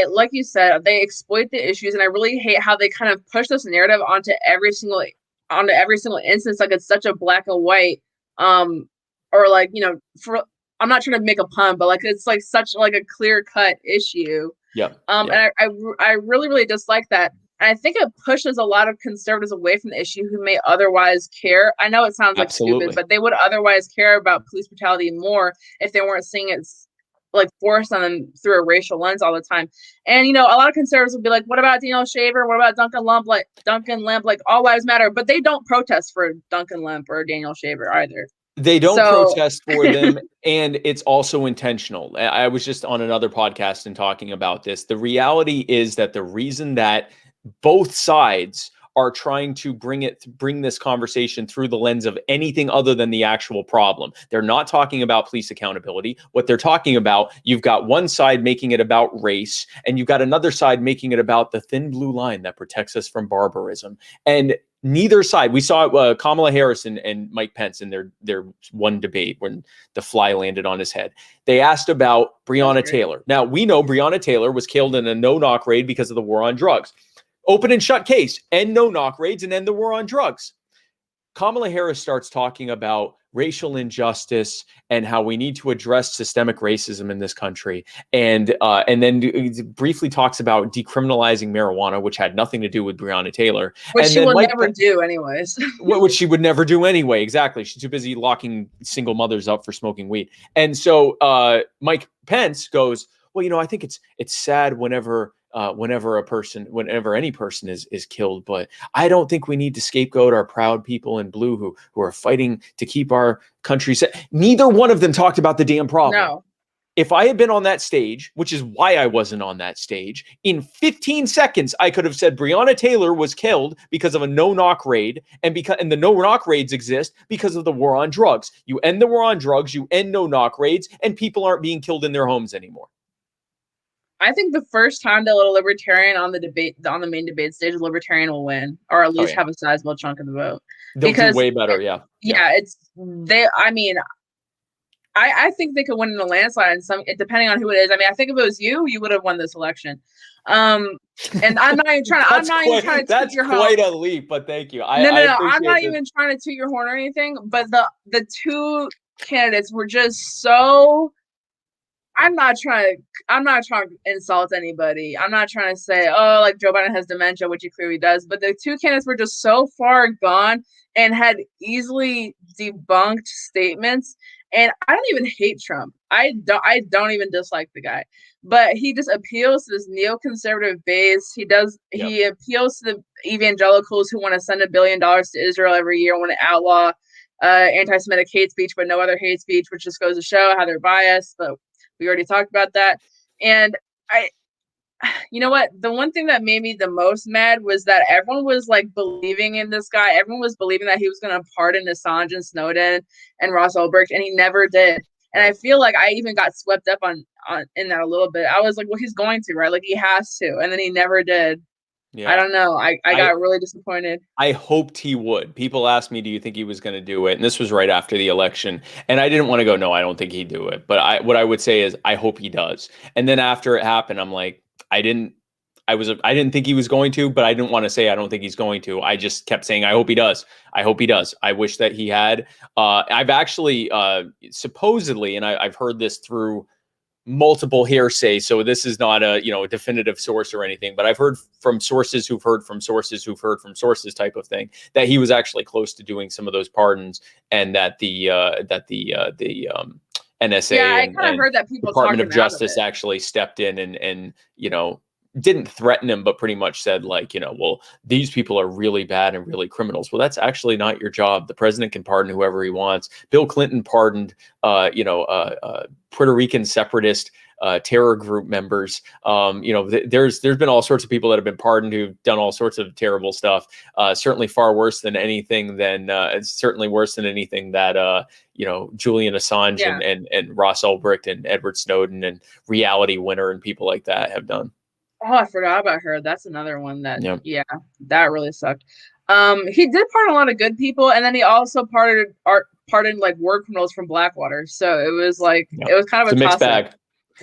like you said, they exploit the issues, and I really hate how they kind of push this narrative onto every single instance, like it's such a black and white, or like, I'm not trying to make a pun, but like it's like such like a clear cut issue. Yeah. And I really, really dislike that. And I think it pushes a lot of conservatives away from the issue who may otherwise care. I know it sounds like stupid, but they would otherwise care about police brutality more if they weren't seeing it like forced on them through a racial lens all the time. And a lot of conservatives would be like, what about Daniel Shaver? What about Duncan Lemp? Like, all lives matter, but they don't protest for Duncan Lemp or Daniel Shaver either. They don't protest for them, and it's also intentional. I was just on another podcast and talking about this. The reality is that the reason that both sides are trying to bring this conversation through the lens of anything other than the actual problem. They're not talking about police accountability. What they're talking about, you've got one side making it about race, and you've got another side making it about the thin blue line that protects us from barbarism. And neither side, we saw Kamala Harris and Mike Pence in their one debate when the fly landed on his head. They asked about Breonna Taylor. Now, we know Breonna Taylor was killed in a no-knock raid because of the war on drugs. Open and shut case, end no-knock raids, and end the war on drugs. Kamala Harris starts talking about racial injustice and how we need to address systemic racism in this country, and then briefly talks about decriminalizing marijuana, which had nothing to do with Breonna Taylor. Which she will never do anyways. Which she would never do anyway, exactly. She's too busy locking single mothers up for smoking weed. And so Mike Pence goes, well, I think it's sad whenever any person is killed, but I don't think we need to scapegoat our proud people in blue who are fighting to keep our country safe. Neither one of them talked about the damn problem. No. If I had been on that stage, which is why I wasn't on that stage, in 15 seconds, I could have said Breonna Taylor was killed because of a no-knock raid, and the no-knock raids exist because of the war on drugs. You end the war on drugs, you end no-knock raids, and people aren't being killed in their homes anymore. I think the first time that a Libertarian on the main debate stage, a Libertarian will win, or at least have a sizable chunk of the vote. They'll do way better, yeah. I think they could win in a landslide, depending on who it is. I think if it was you would have won this election. And I'm not even trying. I'm not even trying to toot your horn. That's quite a leap, but thank you. No. I'm not even trying to toot your horn or anything. But the two candidates were just so. I'm not trying to insult anybody. I'm not trying to say, oh, like Joe Biden has dementia, which he clearly does. But the two candidates were just so far gone and had easily debunked statements. And I don't even hate Trump. I don't even dislike the guy. But he just appeals to this neoconservative base. He appeals to the evangelicals who want to send $1 billion to Israel every year, want to outlaw anti-Semitic hate speech, but no other hate speech, which just goes to show how they're biased. But we already talked about that. And you know what? The one thing that made me the most mad was that everyone was like believing in this guy. Everyone was believing that he was going to pardon Assange and Snowden and Ross Ulbricht, and he never did. And I feel like I even got swept up in that a little bit. I was like, well, he's going to, right? Like he has to. And then he never did. I don't know. I got really disappointed. I hoped he would. People asked me, do you think he was going to do it? And this was right after the election. And I didn't want to go, no, I don't think he'd do it. But what I would say is, I hope he does. And then after it happened, I'm like, I didn't think he was going to, but I didn't want to say I don't think he's going to. I just kept saying, I hope he does. I hope he does. I wish that he had. I've actually supposedly, and I've heard this through multiple hearsay, so this is not a a definitive source or anything, but I've heard from sources who've heard from sources who've heard from sources type of thing, that he was actually close to doing some of those pardons, and that the NSA I kind of heard that people Department of Justice actually stepped in and didn't threaten him, but pretty much said, like, well, these people are really bad and really criminals. Well, that's actually not your job. The president can pardon whoever he wants. Bill Clinton pardoned, Puerto Rican separatist terror group members. There's been all sorts of people that have been pardoned who've done all sorts of terrible stuff. Certainly far worse than anything it's certainly worse than anything that Julian Assange and Ross Ulbricht and Edward Snowden and Reality Winner and people like that have done. Oh, I forgot about her. That's another one that, that really sucked. He did pardon a lot of good people, and then he also pardoned like war criminals from Blackwater. So it was like, it was kind of a mixed bag.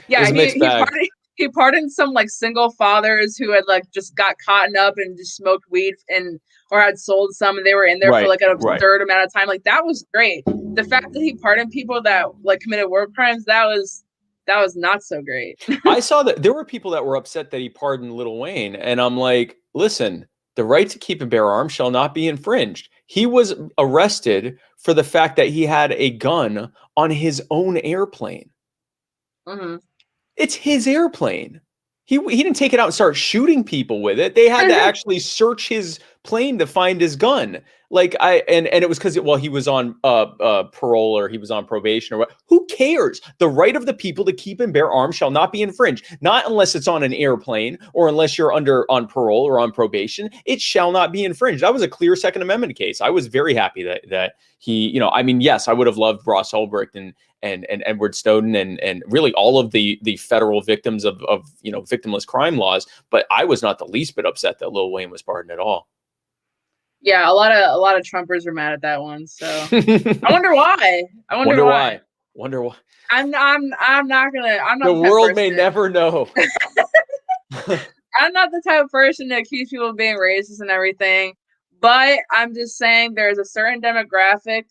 Yeah, he pardoned some like single fathers who had like just got caught up and just smoked weed or had sold some, and they were in there for like an absurd amount of time. Like, that was great. The fact that he pardoned people that like committed war crimes, that was not so great. I saw that there were people that were upset that he pardoned Lil Wayne, and I'm like, listen, the right to keep and bear arms shall not be infringed. He was arrested for the fact that he had a gun on his own airplane. Mm-hmm. It's his airplane. He didn't take it out and start shooting people with it. They had to actually search his plane to find his gun. Like, and it was because he was on parole, or he was on probation, or what. Who cares? The right of the people to keep and bear arms shall not be infringed. Not unless it's on an airplane, or unless you're on parole or on probation. It shall not be infringed. That was a clear Second Amendment case. I was very happy that he, yes, I would have loved Ross Ulbricht and Edward Snowden and really all of the federal victims of victimless crime laws, but I was not the least bit upset that Lil Wayne was pardoned at all. Yeah, a lot of Trumpers are mad at that one. So I wonder why. Wonder why. I'm not the world may never know. I'm not the type of person to accuse people of being racist and everything, but I'm just saying there's a certain demographic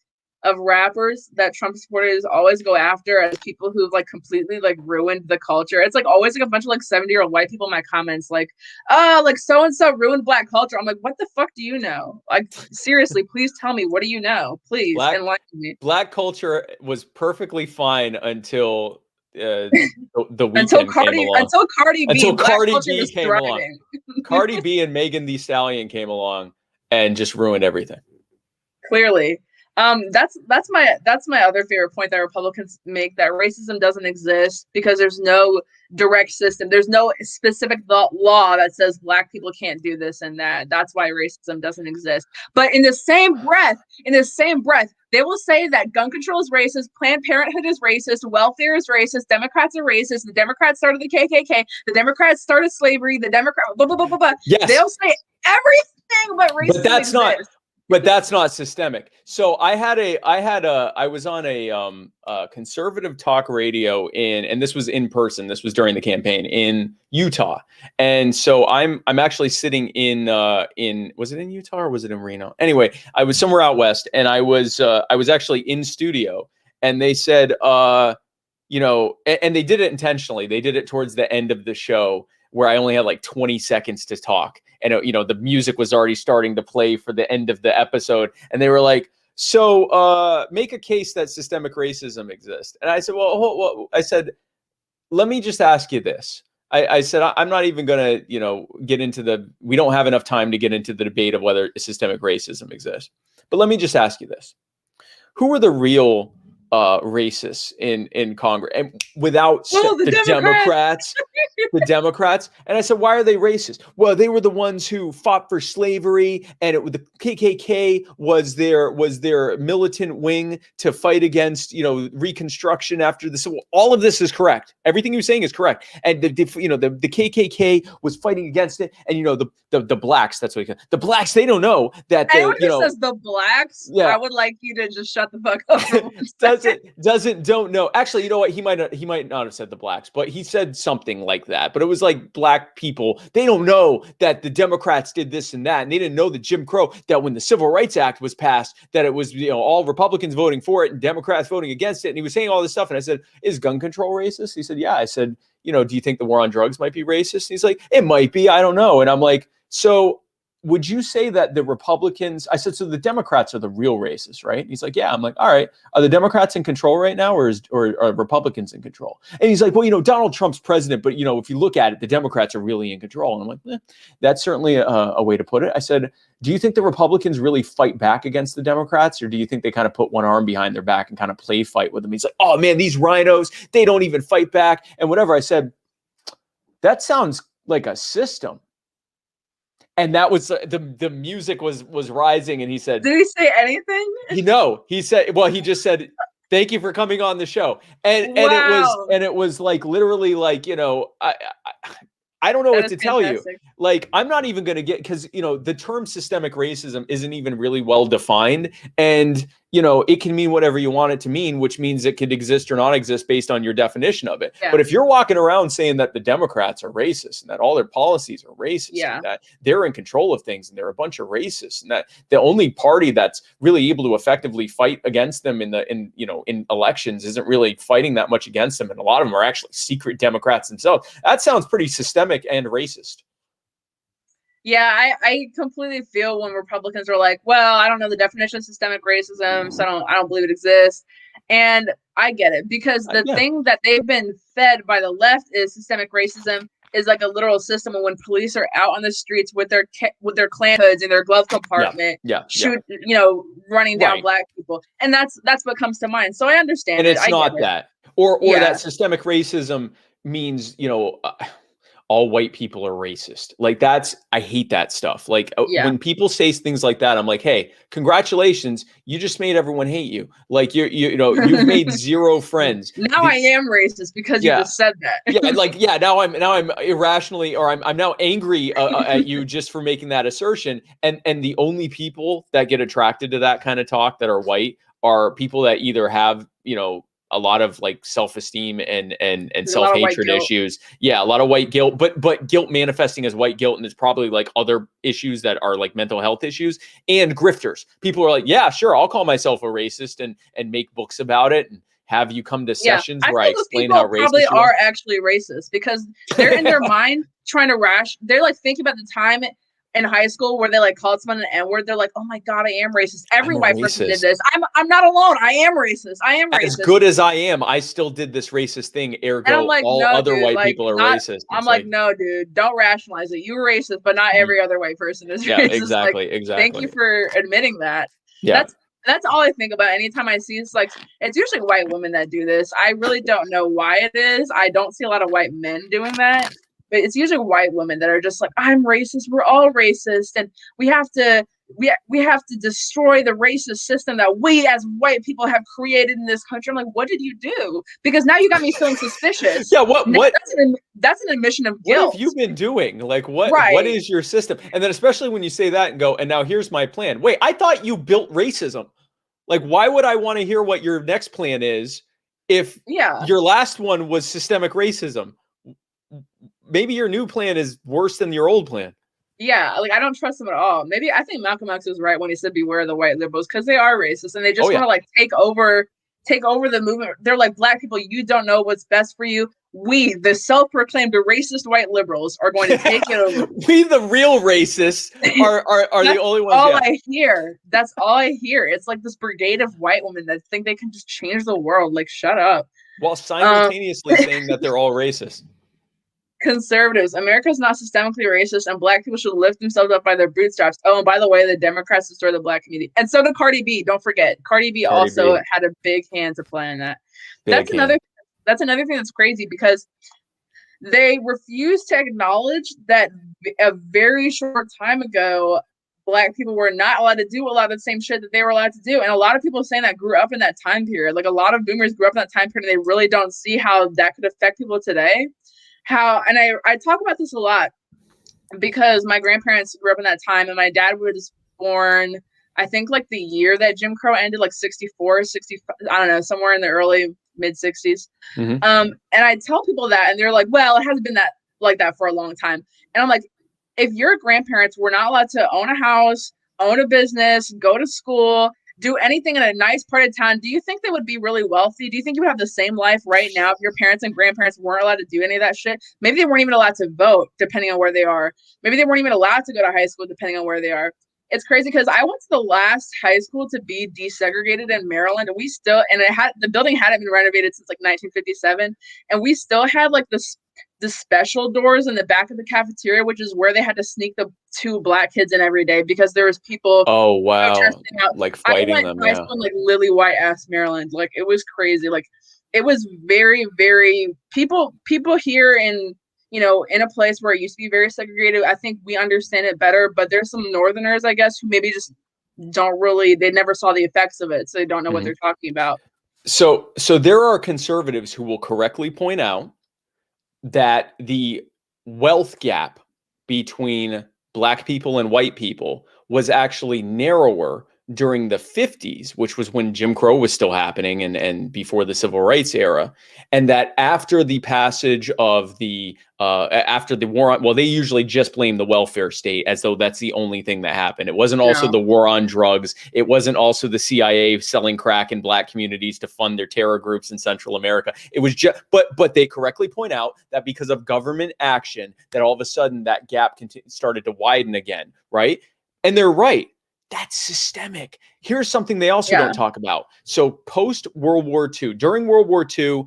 of rappers that Trump supporters always go after as people who've like completely like ruined the culture. It's like always like a bunch of like 70-year-old white people in my comments like, like so and so ruined Black culture. I'm like, what the fuck do you know? Like, seriously, please tell me, what do you know? Please enlighten me. Black culture was perfectly fine until the weekend until Cardi B came along. Cardi B and Megan Thee Stallion came along and just ruined everything. Clearly. That's my other favorite point that Republicans make, that racism doesn't exist because there's no direct system. There's no specific law that says Black people can't do this and that. That's why racism doesn't exist. But in the same breath, they will say that gun control is racist, Planned Parenthood is racist, welfare is racist, Democrats are racist, the Democrats started the KKK, the Democrats started slavery, the Democrat blah blah blah blah blah. Yes. They'll say everything but racism. But that's not systemic. So I was on a conservative talk radio and this was in person. This was during the campaign in Utah. And so I'm actually sitting in was it in Utah or was it in Reno? Anyway, I was somewhere out west, and I was actually in studio, and they said, and they did it intentionally. They did it towards the end of the show, where I only had like 20 seconds to talk. And, the music was already starting to play for the end of the episode. And they were like, so make a case that systemic racism exists. And I said, let me just ask you this. I said, I'm not even going to, get into we don't have enough time to get into the debate of whether systemic racism exists. But let me just ask you this. Who are the real racists in Congress, and without the Democrats. The Democrats. And I said, why are they racist? Well, they were the ones who fought for slavery, and the KKK was their militant wing to fight against, Reconstruction after the Civil War. All of this is correct. Everything you're saying is correct. And the KKK was fighting against it. And the blacks, that's what the blacks, they don't know that anyone who says the blacks, I would like you to just shut the fuck up. Don't know. Actually, you know what? He might not have said the blacks, but he said something like that. But it was like black people, they don't know that the Democrats did this and that, and they didn't know that Jim Crow, that when the Civil Rights Act was passed, that it was all Republicans voting for it and Democrats voting against it. And he was saying all this stuff, and I said, is gun control racist? He said, yeah. I said, do you think the war on drugs might be racist? He's like, it might be, I don't know. And I'm like, so would you say that the Republicans, I said, so the Democrats are the real racists, right? And he's like, yeah. I'm like, all right, are the Democrats in control right now, or are Republicans in control? And he's like, well, Donald Trump's president, but if you look at it, the Democrats are really in control. And I'm like, that's certainly a way to put it. I said, do you think the Republicans really fight back against the Democrats, or do you think they kind of put one arm behind their back and kind of play fight with them? He's like, oh man, these rhinos, they don't even fight back and whatever. I said, that sounds like a system. And that was the music was rising, and he said, did he say anything? He said, well, he just said, thank you for coming on the show. And it was like literally like, I don't know what to tell you. Like, I'm not even going to get, because, the term systemic racism isn't even really well defined. And, it can mean whatever you want it to mean, which means it could exist or not exist based on your definition of it. Yeah. But if you're walking around saying that the Democrats are racist and that all their policies are racist, and that they're in control of things and they're a bunch of racists, and that the only party that's really able to effectively fight against them in elections isn't really fighting that much against them, and a lot of them are actually secret Democrats themselves, that sounds pretty systemic and racist. Yeah, I completely feel when Republicans are like, well, I don't know the definition of systemic racism, so I don't believe it exists. And I get it, because the thing that they've been fed by the left is systemic racism is like a literal system of when police are out on the streets with their Klan hoods in their glove compartment, running down black people. And that's what comes to mind. So I understand. And it's not that. Or that systemic racism means, all white people are racist. Like I hate that stuff. Like when people say things like that, I'm like, hey, congratulations. You just made everyone hate you. Like you've made zero friends. Now I am racist because you just said that. Now I'm irrationally, or I'm now angry at you just for making that assertion. And the only people that get attracted to that kind of talk that are white are people that either have, a lot of like self-esteem and self-hatred issues. Yeah, a lot of white guilt, but guilt manifesting as white guilt, and it's probably like other issues that are like mental health issues, and grifters. People are like, yeah, sure, I'll call myself a racist and make books about it and have you come to sessions where I explain how racist probably are actually racist, because they're in their mind trying to they're like thinking about the time in high school where they like called someone an N-word. They're like, oh my God, I am racist. Every white person did this. I'm not alone. I am racist. I am racist. As good as I am, I still did this racist thing. Ergo, like, all other white people are racist. I'm like, no, dude, don't rationalize it. You're racist, but not every other white person is racist. Exactly. Thank you for admitting that. Yeah. That's all I think about anytime I see it's usually white women that do this. I really don't know why it is. I don't see a lot of white men doing that. But it's usually white women that are just like, I'm racist. We're all racist, and we have to destroy the racist system that we as white people have created in this country. I'm like, what did you do? Because now you got me feeling suspicious. Yeah, what? That's an admission of guilt. What have you been doing? Like, what is your system? And then especially when you say that and go, and now here's my plan. Wait, I thought you built racism. Like, why would I want to hear what your next plan is if your last one was systemic racism? Maybe your new plan is worse than your old plan. Yeah, like I don't trust them at all. Maybe I think Malcolm X was right when he said beware the white liberals, because they are racist and they just want to like take over the movement. They're like, black people, you don't know what's best for you. We, the self-proclaimed racist white liberals, are going to take it over. We, the real racists, are the only ones. I hear. That's all I hear. It's like this brigade of white women that think they can just change the world. Like, shut up. While simultaneously saying that they're all racist. Conservatives, America's not systemically racist, and Black people should lift themselves up by their bootstraps. Oh, and by the way, the Democrats destroy the Black community, and so did Cardi B. Don't forget, Cardi B Cardi also B. had a big hand to play in that. Big hand. That's another thing that's crazy, because they refuse to acknowledge that a very short time ago, Black people were not allowed to do a lot of the same shit that they were allowed to do. And a lot of people saying that grew up in that time period. Like, a lot of boomers grew up in that time period, and they really don't see how that could affect people today. And I talk about this a lot, because my grandparents grew up in that time, and my dad was born, I think, like the year that Jim Crow ended, like 64, 65, I don't know, somewhere in the early mid 60s. Mm-hmm. And I tell people that, and they're like, well, it hasn't been that like that for a long time. And I'm like, if your grandparents were not allowed to own a house, own a business, go to school, do anything in a nice part of town, do you think they would be really wealthy? Do you think you would have the same life right now if your parents and grandparents weren't allowed to do any of that shit? Maybe they weren't even allowed to vote, depending on where they are. Maybe they weren't even allowed to go to high school, depending on where they are. It's crazy, because I went to the last high school to be desegregated in Maryland, and the building hadn't been renovated since like 1957, and we still had like the special doors in the back of the cafeteria, which is where they had to sneak the 2 Black kids in every day, because there was people. Oh wow! Out. Like fighting them. I went to high school in like lily white ass Maryland. Like, it was crazy. Like, it was very, very people here in, in a place where it used to be very segregated. I think we understand it better, but there's some Northerners, I guess, who maybe just they never saw the effects of it, so they don't know what they're talking about. So there are conservatives who will correctly point out that the wealth gap between Black people and white people was actually narrower during the 50s, which was when Jim Crow was still happening and before the civil rights era. And that after the passage of after the war on, well, they usually just blame the welfare state as though that's the only thing that happened. It wasn't also the war on drugs. It wasn't also the CIA selling crack in Black communities to fund their terror groups in Central America. It was just, but they correctly point out that because of government action, that all of a sudden that gap started to widen again, right? And they're right. That's systemic. Here's something they also don't talk about. So post World War II, during World War II,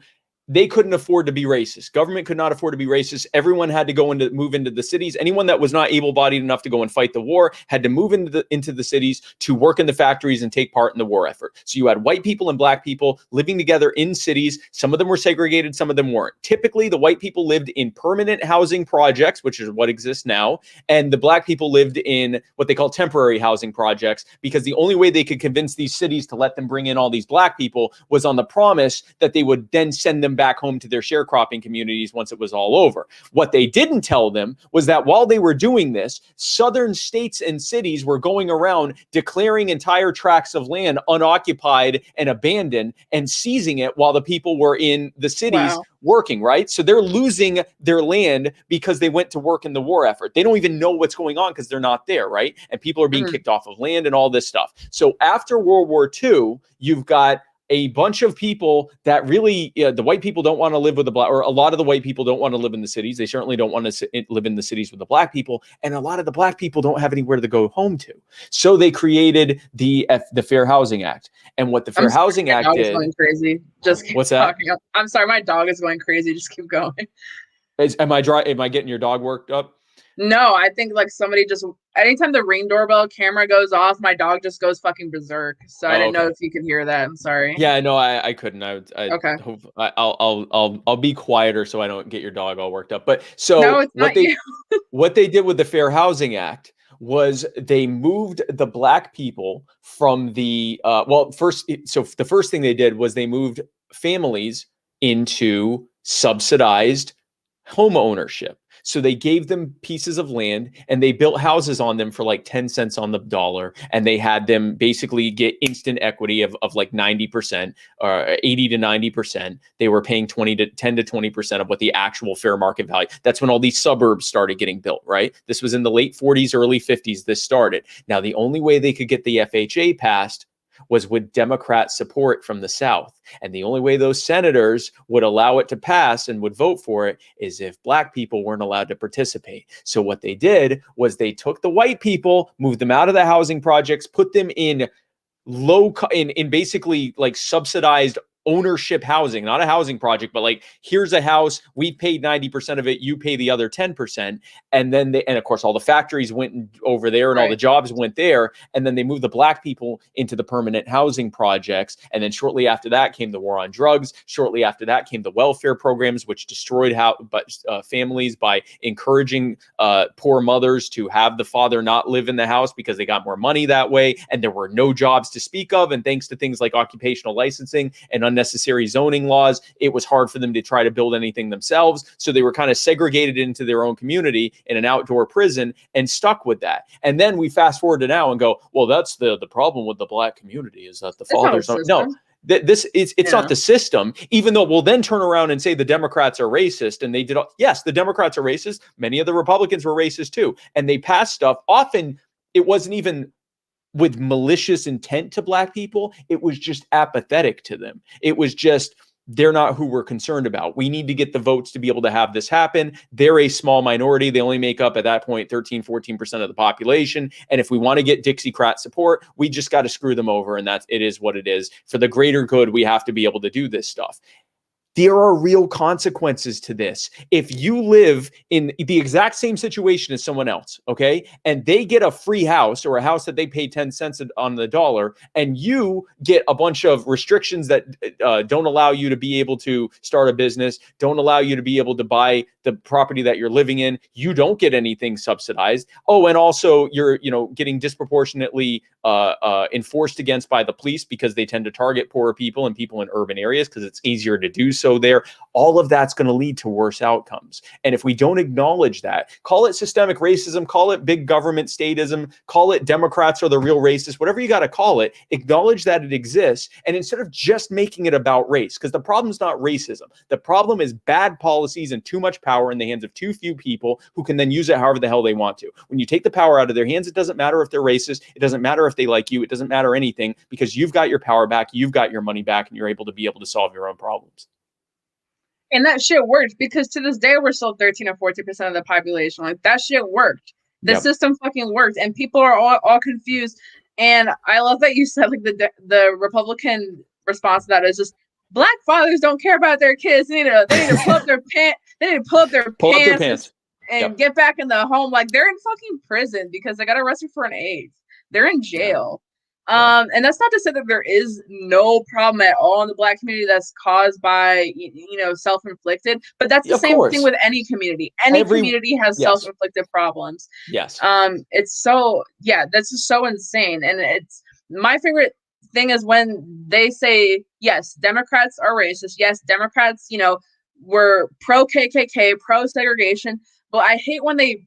they couldn't afford to be racist. Government could not afford to be racist. Everyone had to move into the cities. Anyone that was not able-bodied enough to go and fight the war had to move into the cities to work in the factories and take part in the war effort. So you had white people and Black people living together in cities. Some of them were segregated, some of them weren't. Typically, the white people lived in permanent housing projects, which is what exists now, and the Black people lived in what they call temporary housing projects, because the only way they could convince these cities to let them bring in all these Black people was on the promise that they would then send them back home to their sharecropping communities once it was all over. What they didn't tell them was that while they were doing this, southern states and cities were going around declaring entire tracts of land unoccupied and abandoned and seizing it while the people were in the cities working, right? So they're losing their land because they went to work in the war effort. They don't even know what's going on because they're not there, right? And people are being kicked off of land and all this stuff. So after World War II, you've got a bunch of people that really, the white people don't want to live with the Black, or a lot of the white people don't want to live in the cities. They certainly don't want to live in the cities with the Black people. And a lot of the Black people don't have anywhere to go home to. So they created the Fair Housing Act. And what the Fair Housing Act did. Going crazy. Just keep what's that? Talking. I'm sorry, my dog is going crazy. Just keep going. Am I getting your dog worked up? No, I think like somebody anytime the Ring doorbell camera goes off, my dog just goes fucking berserk. So I didn't know if you could hear that. I'm sorry. Yeah, no, I couldn't. Okay. I'll be quieter so I don't get your dog all worked up. But so no, it's not you. What they did with the Fair Housing Act was they moved the Black people from the the first thing they did was they moved families into subsidized home ownership. So they gave them pieces of land and they built houses on them for like 10 cents on the dollar. And they had them basically get instant equity of like 90% or 80 to 90%. They were paying 10 to 20% of what the actual fair market value. That's when all these suburbs started getting built, right? This was in the late 40s, early 50s. This started. Now, the only way they could get the FHA passed was with Democrat support from the South. And the only way those senators would allow it to pass and would vote for it is if Black people weren't allowed to participate. So what they did was they took the white people, moved them out of the housing projects, put them in in basically like subsidized ownership housing, not a housing project, but like, here's a house, we paid 90% of it, you pay the other 10%. And then and of course, all the factories went over there and all the jobs went there. And then they moved the black people into the permanent housing projects. And then shortly after that came the war on drugs. Shortly after that came the welfare programs, which destroyed families by encouraging poor mothers to have the father not live in the house because they got more money that way. And there were no jobs to speak of. And thanks to things like occupational licensing and unnecessary zoning laws, it was hard for them to try to build anything themselves. So they were kind of segregated into their own community in an outdoor prison and stuck with that. And then we fast forward to now and go, well, that's the problem with the black community is that the fathers don't. No, it's not the system, even though we'll then turn around and say the Democrats are racist. And they did. Yes, the Democrats are racist. Many of the Republicans were racist too. And they passed stuff. Often it wasn't even with malicious intent to black people. It was just apathetic to them. It was just, they're not who we're concerned about. We need to get the votes to be able to have this happen. They're a small minority. They only make up at that point 13, 14% of the population. And if we want to get Dixiecrat support, we just got to screw them over. And it is what it is. For the greater good, we have to be able to do this stuff. There are real consequences to this. If you live in the exact same situation as someone else, okay, and they get a free house or a house that they pay 10 cents on the dollar, and you get a bunch of restrictions that don't allow you to be able to start a business, don't allow you to be able to buy the property that you're living in, you don't get anything subsidized. Oh, and also you're, getting disproportionately enforced against by the police because they tend to target poorer people and people in urban areas because it's easier to do so there. All of that's going to lead to worse outcomes. And if we don't acknowledge that, call it systemic racism, call it big government statism, call it Democrats are the real racists, whatever you got to call it, acknowledge that it exists. And instead of just making it about race, because the problem is not racism. The problem is bad policies and too much power in the hands of too few people who can then use it however the hell they want to. When you take the power out of their hands, it doesn't matter if they're racist. It doesn't matter if they like you. It doesn't matter anything because you've got your power back. You've got your money back and you're able to solve your own problems. And that shit worked because to this day, we're still 13 or 14% of the population. Like that shit worked. The system fucking worked. And people are all confused. And I love that you said like the Republican response to that is just black fathers don't care about their kids. They need to pull up their pants. They need to pull up their pants and get back in the home. Like they're in fucking prison because they got arrested for an AIDS. They're in jail. And that's not to say that there is no problem at all in the black community that's caused by, self-inflicted, but that's the same thing with any community. Any community has self-inflicted problems. Yes. It's so, that's just so insane. And it's my favorite thing is when they say, yes, Democrats are racist. Yes, Democrats, were pro-KKK, pro-segregation, but I hate when they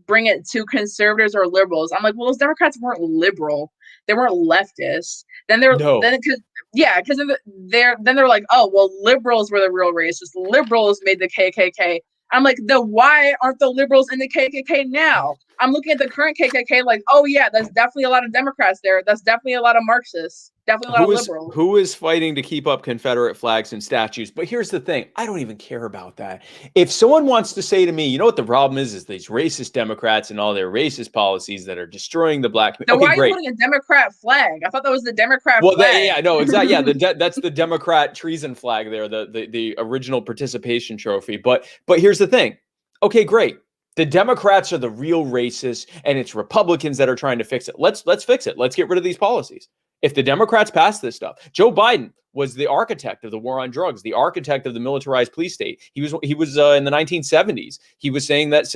bring it to conservatives or liberals. I'm like, well, those Democrats weren't liberal. They weren't leftist. Then they're because they're like, oh, well, liberals were the real racists. Liberals made the KKK. I'm like, why aren't the liberals in the KKK now? I'm looking at the current KKK like, oh yeah, there's definitely a lot of Democrats there. That's definitely a lot of Marxists. Definitely a lot of liberals. Who is fighting to keep up Confederate flags and statues? But here's the thing. I don't even care about that. If someone wants to say to me, you know what the problem is these racist Democrats and all their racist policies that are destroying the black community. Why are you putting a Democrat flag? I thought that was the Democrat flag. No, exactly. Yeah, that's the Democrat treason flag there, the original participation trophy. But here's the thing. Okay, great. The Democrats are the real racists, and it's Republicans that are trying to fix it. Let's fix it. Let's get rid of these policies. If the Democrats pass this stuff, Joe Biden was the architect of the war on drugs, the architect of the militarized police state. He was in the 1970s. He was saying that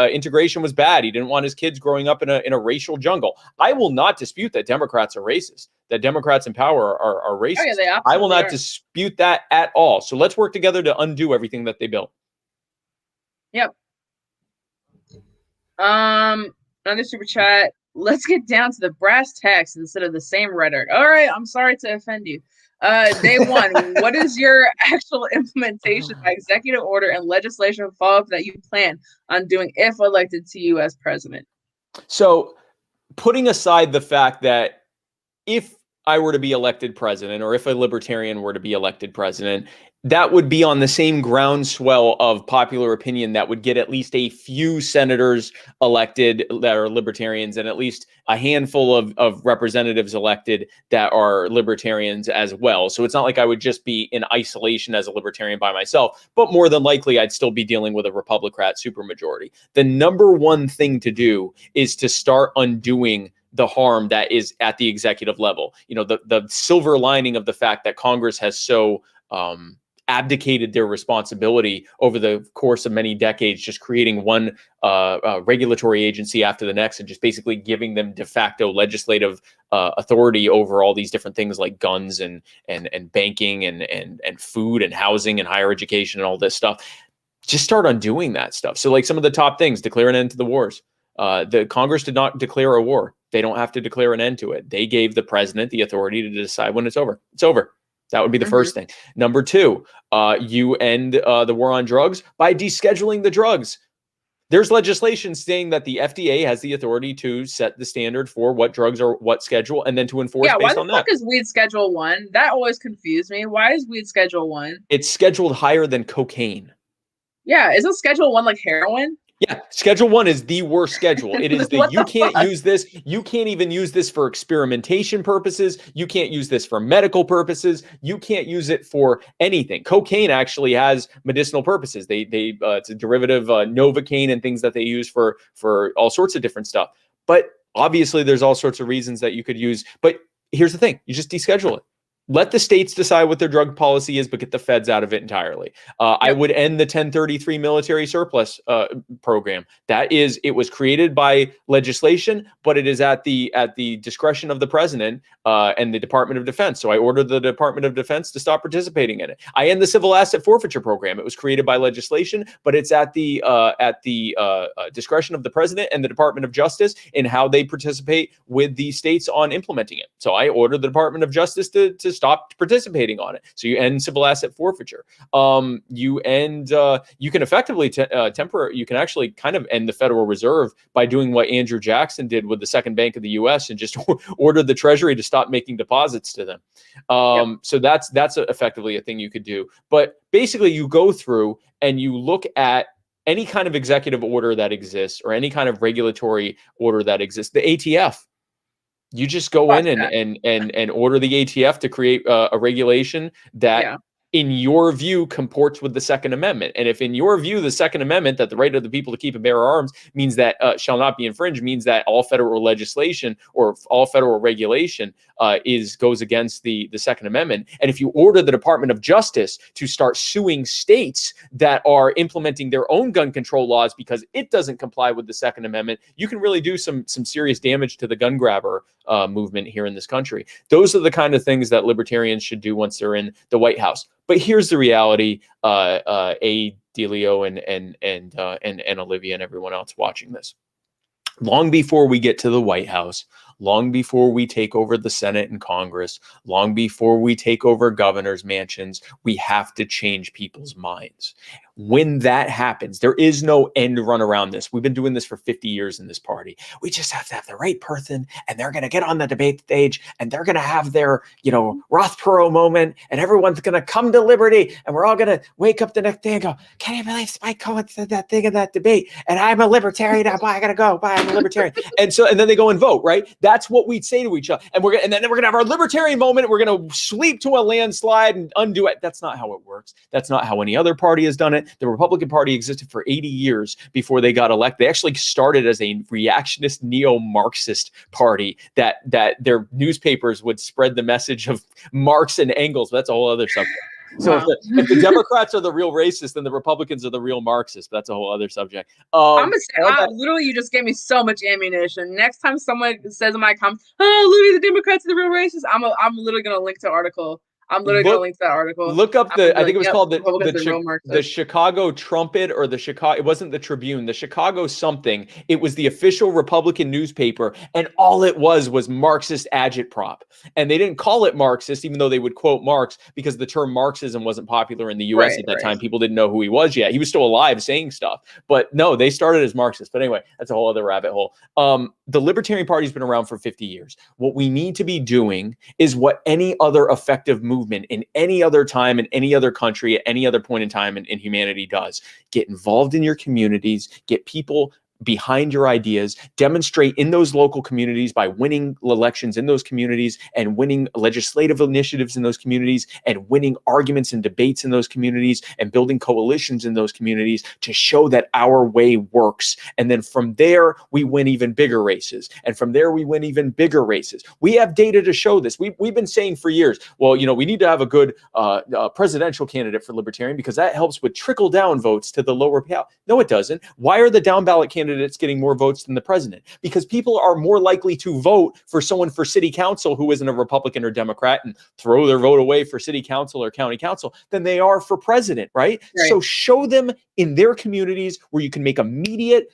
integration was bad. He didn't want his kids growing up in a racial jungle. I will not dispute that Democrats are racist, that Democrats in power are racist. Oh, yeah, I will not dispute that at all. So let's work together to undo everything that they built. Yep. Another super chat. Let's get down to the brass tacks instead of the same rhetoric. All right, I'm sorry to offend you. Day one, what is your actual implementation by executive order and legislation follow-up that you plan on doing if elected to you as president? So putting aside the fact that if I were to be elected president, or if a libertarian were to be elected president, that would be on the same groundswell of popular opinion that would get at least a few senators elected that are libertarians and at least a handful of representatives elected that are libertarians as well. So it's not like I would just be in isolation as a libertarian by myself, but more than likely I'd still be dealing with a Republican supermajority. The number one thing to do is to start undoing the harm that is at the executive level. You know, the silver lining of the fact that Congress has so abdicated their responsibility over the course of many decades, just creating one regulatory agency after the next and just basically giving them de facto legislative authority over all these different things like guns and banking and food and housing and higher education and all this stuff. Just start undoing that stuff. So like some of the top things: declare an end to the wars. The Congress did not declare a war. They don't have to declare an end to it. They gave the president the authority to decide when it's over. It's over. That would be the first thing. Number two, you end the war on drugs by descheduling the drugs. There's legislation saying that the FDA has the authority to set the standard for what drugs are what schedule and then to enforce based on that. Why the fuck is weed Schedule 1? That always confused me. Why is weed Schedule 1? It's scheduled higher than cocaine. Yeah, isn't Schedule 1 like heroin? Yeah, Schedule 1 is the worst schedule. It is you can't use this. You can't even use this for experimentation purposes. You can't use this for medical purposes. You can't use it for anything. Cocaine actually has medicinal purposes. It's a derivative, Novocaine and things that they use for all sorts of different stuff. But obviously there's all sorts of reasons that you could use. But here's the thing. You just deschedule it. Let the states decide what their drug policy is, but get the feds out of it entirely. I would end the 1033 military surplus program. It was created by legislation, but it is at the discretion of the president and the Department of Defense. So I ordered the Department of Defense to stop participating in it. I end the civil asset forfeiture program. It was created by legislation, but it's at the discretion of the president and the Department of Justice in how they participate with the states on implementing it. So I ordered the Department of Justice to stop participating on it. So you end civil asset forfeiture. You can effectively you can actually kind of end the Federal Reserve by doing what Andrew Jackson did with the second bank of the U.S. and just ordered the Treasury to stop making deposits to them. So that's effectively a thing you could do. But basically you go through and you look at any kind of executive order that exists or any kind of regulatory order that exists. The ATF. You just go in and order the ATF to create a regulation that, in your view, comports with the Second Amendment. And if in your view, the Second Amendment, that the right of the people to keep and bear arms means that shall not be infringed, means that all federal legislation or all federal regulation goes against the Second Amendment. And if you order the Department of Justice to start suing states that are implementing their own gun control laws because it doesn't comply with the Second Amendment, you can really do some serious damage to the gun grabber movement here in this country. Those are the kind of things that libertarians should do once they're in the White House. But here's the reality, Delio and Olivia and everyone else watching this. Long before we get to the White House, long before we take over the Senate and Congress, long before we take over governors' mansions, we have to change people's minds. When that happens, there is no end run around this. We've been doing this for 50 years in this party. We just have to have the right person, and they're going to get on the debate stage, and they're going to have their, Ross Perot moment, and everyone's going to come to liberty, and we're all going to wake up the next day and go, can you believe Spike Cohen said that thing in that debate? And I'm a libertarian. I got to go. Bye, I'm a libertarian. and then they go and vote, right? That's what we'd say to each other. And then we're going to have our libertarian moment. We're going to sweep to a landslide and undo it. That's not how it works. That's not how any other party has done it. The Republican Party existed for 80 years before they got elected. They actually started as a reactionist neo-Marxist party that their newspapers would spread the message of Marx and Engels. That's a whole other subject. So if the Democrats are the real racists, then the Republicans are the real Marxists. That's a whole other subject. Literally, you just gave me so much ammunition. Next time someone says in my comments, "Oh, Louis, the Democrats are the real racists," I'm literally gonna link to an article. I'm literally gonna Look, link to that article. look up I'm gonna the, be I think like, it was yep, called Republicans are real the Marxists. Chicago Trumpet, or the Chicago, it wasn't the Tribune, the Chicago something. It was the official Republican newspaper, and all it was Marxist agitprop. And they didn't call it Marxist, even though they would quote Marx, because the term Marxism wasn't popular in the US at that time. People didn't know who he was yet. He was still alive saying stuff. But no, they started as Marxist. But anyway, that's a whole other rabbit hole. The Libertarian Party's been around for 50 years. What we need to be doing is what any other effective movement in any other time, in any other country, at any other point in time in humanity does. Get involved in your communities, get people behind your ideas, demonstrate in those local communities by winning elections in those communities and winning legislative initiatives in those communities and winning arguments and debates in those communities and building coalitions in those communities to show that our way works. And then from there, we win even bigger races. And from there, we win even bigger races. We have data to show this. We've been saying for years, well, we need to have a good presidential candidate for Libertarian because that helps with trickle down votes to the lower payout. No, it doesn't. Why are the down ballot candidates getting more votes than the president? Because people are more likely to vote for someone for city council who isn't a Republican or Democrat and throw their vote away for city council or county council than they are for president, right? So show them in their communities where you can make immediate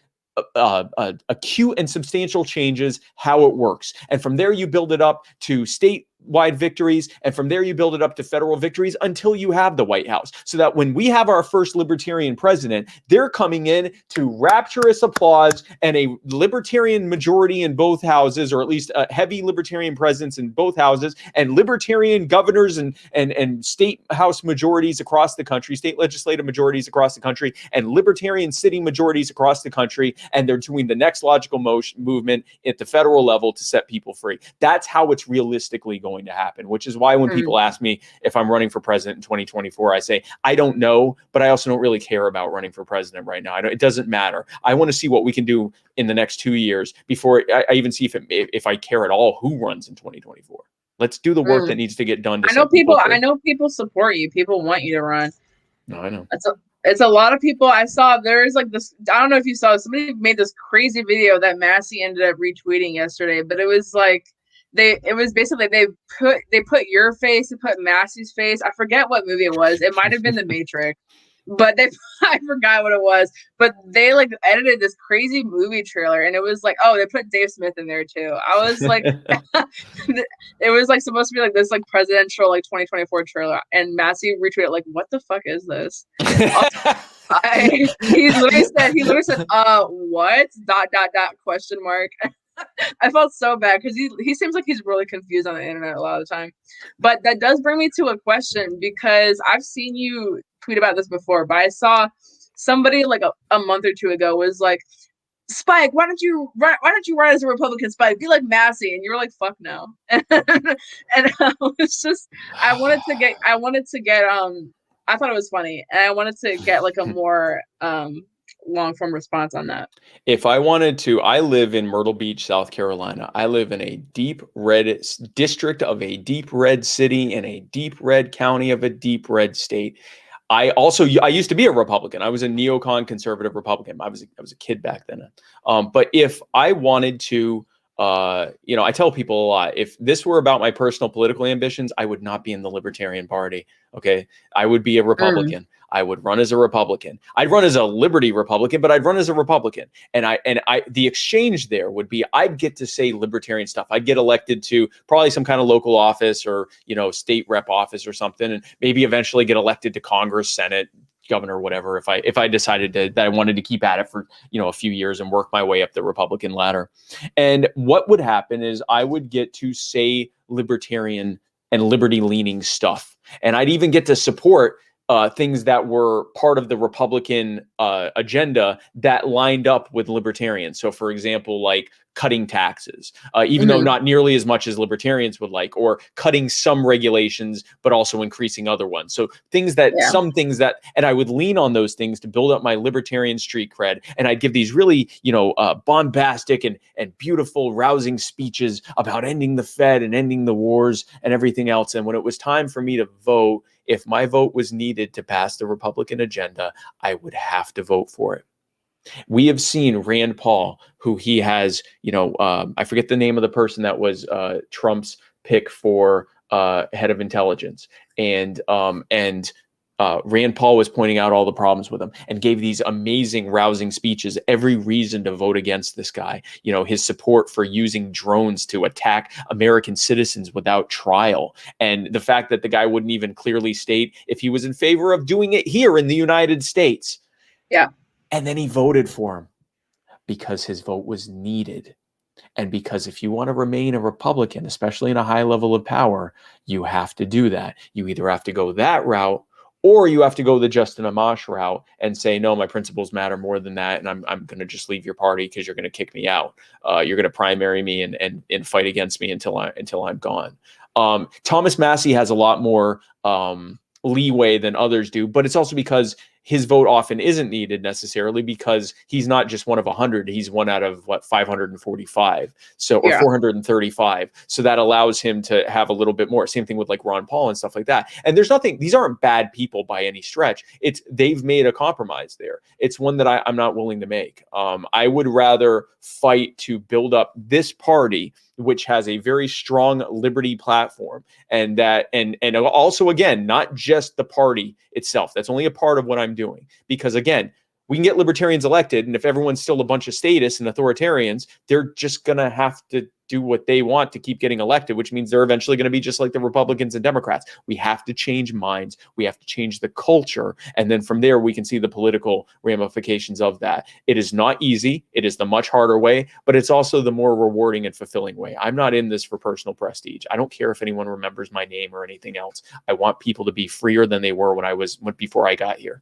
acute and substantial changes, how it works. And from there, you build it up to statewide victories. And from there, you build it up to federal victories until you have the White House. So that when we have our first Libertarian president, they're coming in to rapturous applause and a Libertarian majority in both houses, or at least a heavy Libertarian presence in both houses, and Libertarian governors and state house majorities across the country, state legislative majorities across the country, and Libertarian city majorities across the country. And they're doing the next logical movement at the federal level to set people free. That's how it's realistically going to happen, which is why when people ask me if I'm running for president in 2024, I say, I don't know, but I also don't really care about running for president right now. It doesn't matter. I want to see what we can do in the next 2 years before I even see if I care at all who runs in 2024. Let's do the work that needs to get done to set people free. I know people support you. People want you to run. No, I know. It's a lot of people. I saw there's like this, I don't know if you saw, somebody made this crazy video that Massey ended up retweeting yesterday, but it was like it was basically they put your face, they put Massey's face. I forget what movie it was. It might have been The Matrix. But I forgot what it was, but they like edited this crazy movie trailer, and it was like, oh, they put Dave Smith in there too. I was like, it was like supposed to be like this like presidential like 2024 trailer, and Massey retweeted like, what the fuck is this? He literally said, what? ... question mark. I felt so bad because he seems like he's really confused on the internet a lot of the time. But that does bring me to a question, because I've seen you tweet about this before, but I saw somebody like a month or two ago was like, Spike, why don't you run as a Republican, Spike? Be like Massey. And you were like, fuck no. And I was just, I thought it was funny, and I wanted to get like a more long form response on that. If I wanted to, I live in Myrtle Beach, South Carolina. I live in a deep red district of a deep red city in a deep red county of a deep red state. I used to be a Republican. I was a neocon conservative Republican. I was a kid back then. But if I wanted to, I tell people a lot, if this were about my personal political ambitions, I would not be in the Libertarian Party. Okay. I would be a Republican. I would run as a Republican. I'd run as a Liberty Republican, but I'd run as a Republican. And the exchange there would be, I'd get to say Libertarian stuff. I'd get elected to probably some kind of local office or, state rep office or something, and maybe eventually get elected to Congress, Senate, governor, whatever, if I decided that I wanted to keep at it for, a few years and work my way up the Republican ladder. And what would happen is I would get to say Libertarian and liberty leaning stuff. And I'd even get to support things that were part of the Republican agenda that lined up with Libertarians. So, for example, like cutting taxes, even though not nearly as much as Libertarians would like, or cutting some regulations, but also increasing other ones. So some things that, and I would lean on those things to build up my Libertarian street cred. And I'd give these really, bombastic and beautiful, rousing speeches about ending the Fed and ending the wars and everything else. And when it was time for me to vote, if my vote was needed to pass the Republican agenda, I would have to vote for it. We have seen Rand Paul, who he has, I forget the name of the person that was Trump's pick for head of intelligence, and Rand Paul was pointing out all the problems with him and gave these amazing, rousing speeches, every reason to vote against this guy. You know, his support for using drones to attack American citizens without trial, and the fact that the guy wouldn't even clearly state if he was in favor of doing it here in the United States. Yeah. And then he voted for him because his vote was needed. And because if you want to remain a Republican, especially in a high level of power, you have to do that. You either have to go that route, or you have to go the Justin Amash route and say, no, my principles matter more than that, and I'm going to just leave your party because you're going to kick me out. You're going to primary me and fight against me until I'm gone. Thomas Massie has a lot more leeway than others do, but it's also because his vote often isn't needed necessarily, because he's not just one of 100. He's one out of 545, so, or 435. So that allows him to have a little bit more. Same thing with like Ron Paul and stuff like that. And there's nothing, these aren't bad people by any stretch. They've made a compromise there. It's one that I'm not willing to make. I would rather fight to build up this party, which has a very strong liberty platform, and also, again, not just the party itself. That's only a part of what I'm doing, because again, we can get libertarians elected, and if everyone's still a bunch of statists and authoritarians, they're just going to have to do what they want to keep getting elected, which means they're eventually going to be just like the Republicans and Democrats. We have to change minds. We have to change the culture. And then from there, we can see the political ramifications of that. It is not easy. It is the much harder way, but it's also the more rewarding and fulfilling way. I'm not in this for personal prestige. I don't care if anyone remembers my name or anything else. I want people to be freer than they were before I got here.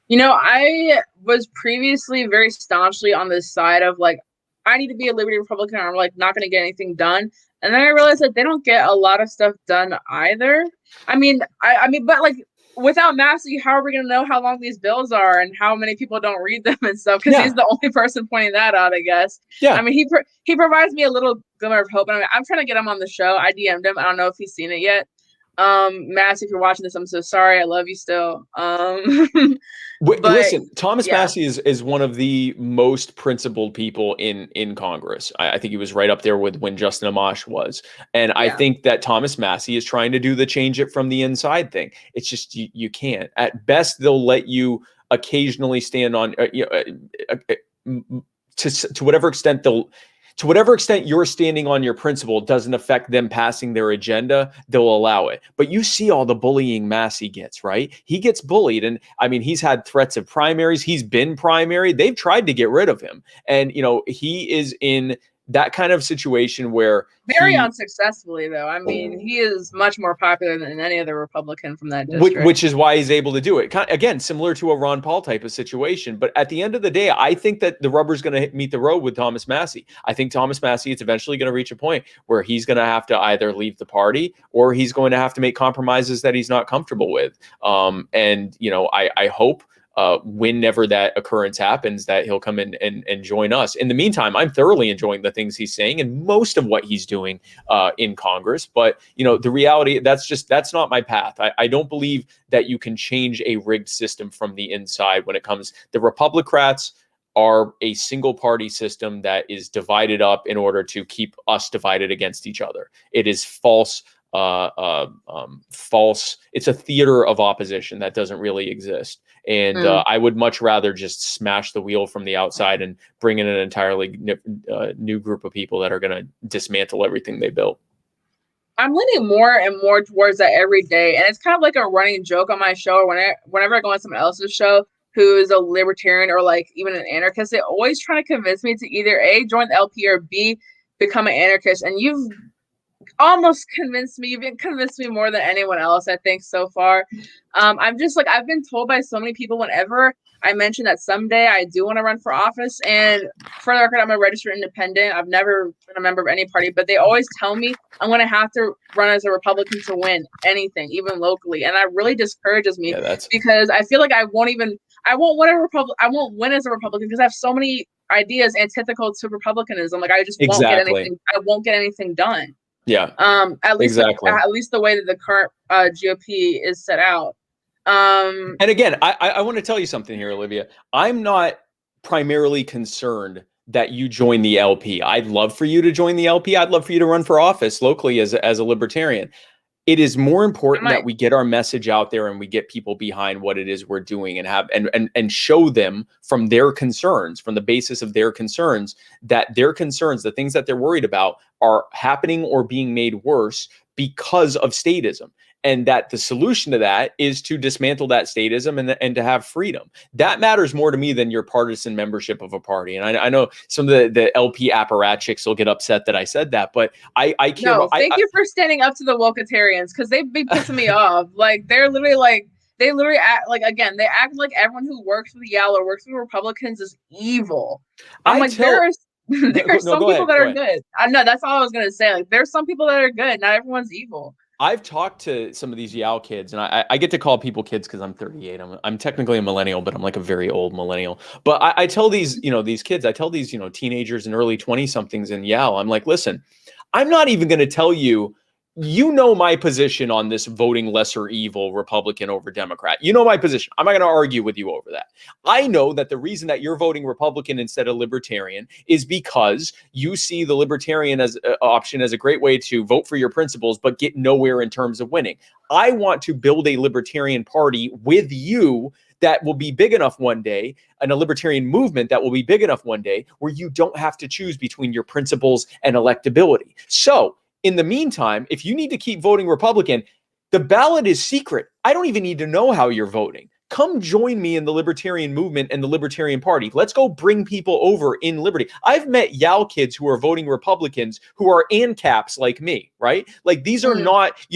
You know, I was previously very staunchly on this side of like, I need to be a Liberty Republican, or I'm like not going to get anything done. And then I realized that they don't get a lot of stuff done either. I mean, but like without Massey, how are we going to know how long these bills are and how many people don't read them and stuff? Because he's the only person pointing that out, I guess. Yeah. I mean, he provides me a little glimmer of hope. And I'm trying to get him on the show. I DM'd him. I don't know if he's seen it yet. Massey, if you're watching this, I'm so sorry. I love you still. But listen, Thomas Massie is one of the most principled people in Congress. I think he was right up there with when Justin Amash was. And I think that Thomas Massie is trying to do the change it from the inside thing. It's just you can't. At best, they'll let you occasionally stand on to whatever extent to whatever extent you're standing on your principle doesn't affect them passing their agenda, they'll allow it. But you see all the bullying Massey gets, right? He gets bullied. And I mean, he's had threats of primaries. He's been primary. They've tried to get rid of him. And, you know, he is in that kind of situation where very unsuccessfully, though. I mean, he is much more popular than any other Republican from that district. Which is why he's able to do it. Again, similar to a Ron Paul type of situation. But at the end of the day, I think that the rubber's going to meet the road with Thomas Massie. I think Thomas Massie is eventually going to reach a point where he's going to have to either leave the party or he's going to have to make compromises that he's not comfortable with. And, you know, I hope whenever that occurrence happens, that he'll come in and join us. In the meantime, I'm thoroughly enjoying the things he's saying and most of what he's doing in Congress. But, you know, the reality, that's not my path. I don't believe that you can change a rigged system from the inside when it comes. The Republicrats are a single party system that is divided up in order to keep us divided against each other. It is false. False. It's a theater of opposition that doesn't really exist. And I would much rather just smash the wheel from the outside and bring in an entirely new group of people that are going to dismantle everything they built. I'm leaning more and more towards that every day. And it's kind of like a running joke on my show, or whenever I go on someone else's show who is a libertarian or like even an anarchist, they always try to convince me to either A, join the LP, or B, become an anarchist. And you've almost convinced me. You've been convinced me more than anyone else, I think, so far. I'm just like, I've been told by so many people whenever I mention that someday I do want to run for office, and for the record, I'm a registered independent. I've never been a member of any party, but they always tell me I'm going to have to run as a Republican to win anything, even locally. And that really discourages me because I feel like I won't win as a Republican because I have so many ideas antithetical to Republicanism. Like I just won't get anything done. Yeah. At least the way that the current GOP is set out. And again, I want to tell you something here, Olivia. I'm not primarily concerned that you join the LP. I'd love for you to join the LP. I'd love for you to run for office locally as a libertarian. It is more important that we get our message out there and we get people behind what it is we're doing and have and show them from their concerns, from the basis of their concerns, that their concerns, the things that they're worried about, are happening or being made worse because of statism. And that the solution to that is to dismantle that statism and to have freedom. That matters more to me than your partisan membership of a party. And I know some of the LP apparatchiks will get upset that I said that, but I care No, about. thank you for standing up to the Wokatarians, because they've been pissing me off. Like, they're literally like, they literally act like, again, they act like everyone who works with Yale or works with Republicans is evil. I'm like, there are some people that are good. I know, that's all I was gonna say. Like, there's some people that are good. Not everyone's evil. I've talked to some of these Yao kids, and I get to call people kids because I'm 38. I'm technically a millennial, but I'm like a very old millennial. But I tell these, these kids, I tell these, teenagers and early 20 somethings in Yao, I'm like, listen, I'm not even going to tell you, my position on this voting lesser evil Republican over Democrat. You know my position. I'm not going to argue with you over that. I know that the reason that you're voting Republican instead of Libertarian is because you see the Libertarian as option as a great way to vote for your principles, but get nowhere in terms of winning. I want to build a Libertarian party with you that will be big enough one day, and a libertarian movement that will be big enough one day where you don't have to choose between your principles and electability. So in the meantime, if you need to keep voting Republican, the ballot is secret. I don't even need to know how you're voting. Come join me in the Libertarian movement and the Libertarian Party. Let's go bring people over in liberty. I've met Yale kids who are voting Republicans who are ANCAPs like me, right? Like, these are not,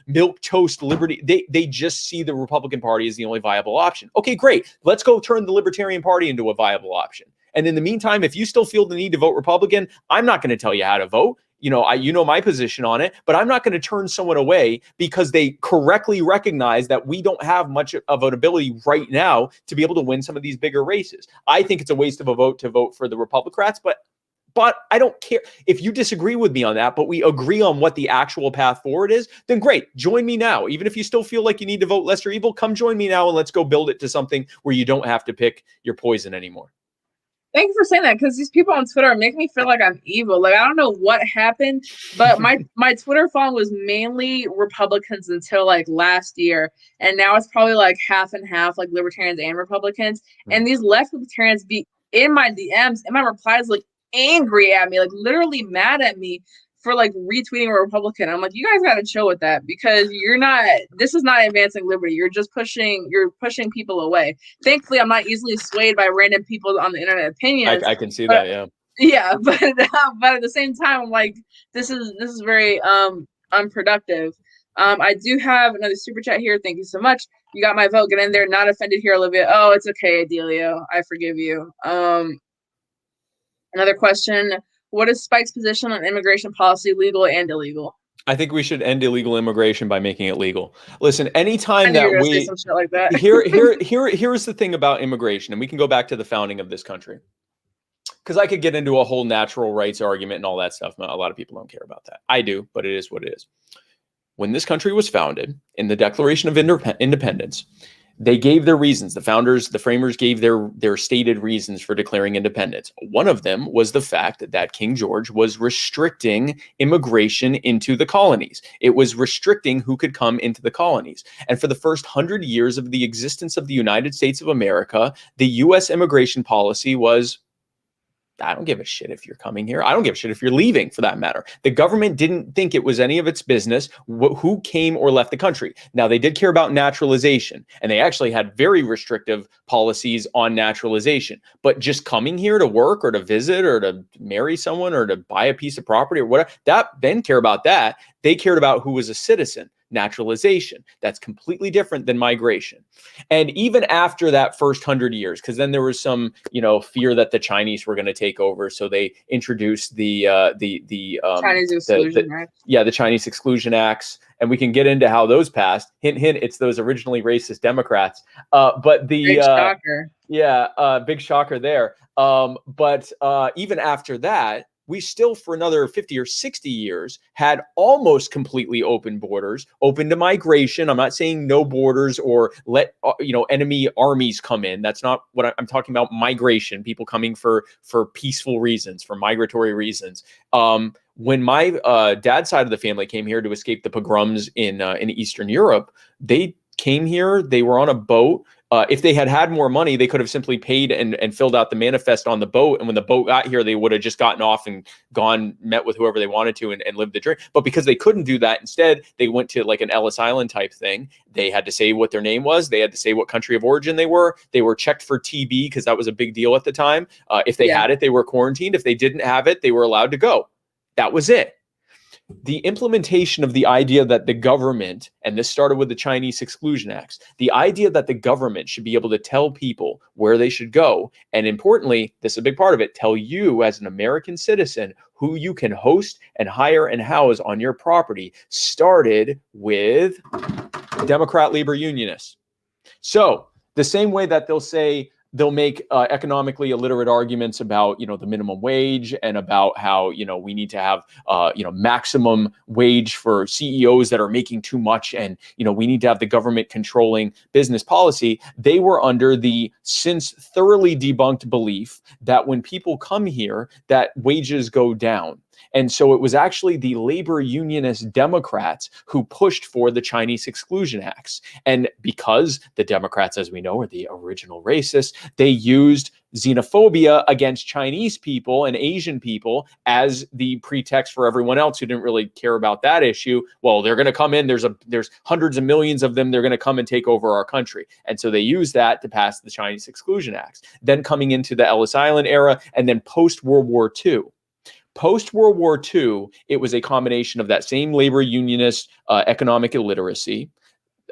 milk toast liberty. They just see the Republican Party as the only viable option. Okay, great. Let's go turn the Libertarian Party into a viable option. And in the meantime, if you still feel the need to vote Republican, I'm not going to tell you how to vote. You know my position on it, but I'm not going to turn someone away because they correctly recognize that we don't have much of an ability right now to be able to win some of these bigger races. I think it's a waste of a vote to vote for the Republicans, but I don't care if you disagree with me on that, but we agree on what the actual path forward is, then great. Join me now. Even if you still feel like you need to vote lesser evil, come join me now and let's go build it to something where you don't have to pick your poison anymore. Thank you for saying that, because these people on Twitter make me feel like I'm evil. Like, I don't know what happened, but my Twitter following was mainly Republicans until like last year, and now it's probably like half and half, like Libertarians and Republicans. And these left Libertarians be in my DMs and my replies, like angry at me, like literally mad at me for like retweeting a Republican. I'm like, you guys gotta chill with that, because this is not advancing liberty. You're pushing people away. Thankfully, I'm not easily swayed by random people on the internet opinions. I can see that, yeah. Yeah, but at the same time, I'm like, this is very unproductive. I do have another super chat here. Thank you so much. You got my vote. Get in there. Not offended here, Olivia. Oh, it's okay, Adelio. I forgive you. Another question. What is Spike's position on immigration policy, legal and illegal? I think we should end illegal immigration by making it legal. Listen, anytime that say some shit like that. here's the thing about immigration, and we can go back to the founding of this country, because I could get into a whole natural rights argument and all that stuff. A lot of people don't care about that. I do, but it is what it is. When this country was founded, in the Declaration of Independence, they gave their reasons. The framers gave their stated reasons for declaring independence. One of them was the fact that King George was restricting immigration into the colonies. It was restricting who could come into the colonies. And for the first 100 years of the existence of the United States of America, the U.S. immigration policy was, I don't give a shit if you're coming here. I don't give a shit if you're leaving, for that matter. The government didn't think it was any of its business who came or left the country. Now, they did care about naturalization, and they actually had very restrictive policies on naturalization. But just coming here to work or to visit or to marry someone or to buy a piece of property or whatever, they didn't care about that. They cared about who was a citizen. Naturalization. That's completely different than migration. And even after that first 100 years, because then there was some, fear that the Chinese were going to take over, so they introduced the Chinese Exclusion Act. Yeah, the Chinese Exclusion Acts, and we can get into how those passed. Hint, hint. It's those originally racist Democrats. But the big shocker. Yeah, big shocker there. But even after that, we still for another 50 or 60 years had almost completely open borders, open to migration. I'm not saying no borders or let enemy armies come in. That's not what I'm talking about. Migration, people coming for peaceful reasons, for migratory reasons. When my dad's side of the family came here to escape the pogroms in Eastern Europe, they came here. They were on a boat. If they had more money, they could have simply paid and filled out the manifest on the boat. And when the boat got here, they would have just gotten off and gone, met with whoever they wanted to and lived the dream. But because they couldn't do that, instead, they went to like an Ellis Island type thing. They had to say what their name was. They had to say what country of origin they were. They were checked for TB because that was a big deal at the time. If they had it, they were quarantined. If they didn't have it, they were allowed to go. That was it. The implementation of the idea that the government, and this started with the Chinese Exclusion Acts, the idea that the government should be able to tell people where they should go, and importantly, this is a big part of it, tell you as an American citizen who you can host and hire and house on your property, started with Democrat labor unionists. So the same way that they'll make economically illiterate arguments about, the minimum wage and about how, we need to have, maximum wage for CEOs that are making too much. And, we need to have the government controlling business policy. They were under the since thoroughly debunked belief that when people come here, that wages go down. And so it was actually the labor unionist Democrats who pushed for the Chinese Exclusion Acts. And because the Democrats, as we know, are the original racists, they used xenophobia against Chinese people and Asian people as the pretext for everyone else who didn't really care about that issue. Well, they're going to come in. There's hundreds of millions of them. They're going to come and take over our country. And so they used that to pass the Chinese Exclusion Acts. Then coming into the Ellis Island era and then post-World War II. Post-World War II, it was a combination of that same labor unionist economic illiteracy,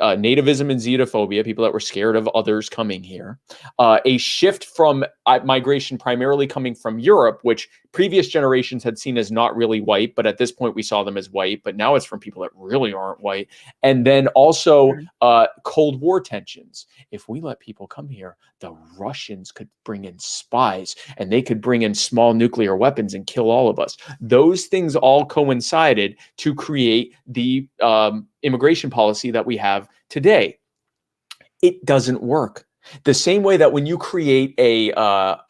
nativism and xenophobia, people that were scared of others coming here, a shift from migration primarily coming from Europe, which previous generations had seen as not really white, but at this point we saw them as white, but now it's from people that really aren't white. And then also Cold War tensions. If we let people come here, the Russians could bring in spies and they could bring in small nuclear weapons and kill all of us. Those things all coincided to create the immigration policy that we have today. It doesn't work. The same way that when you create a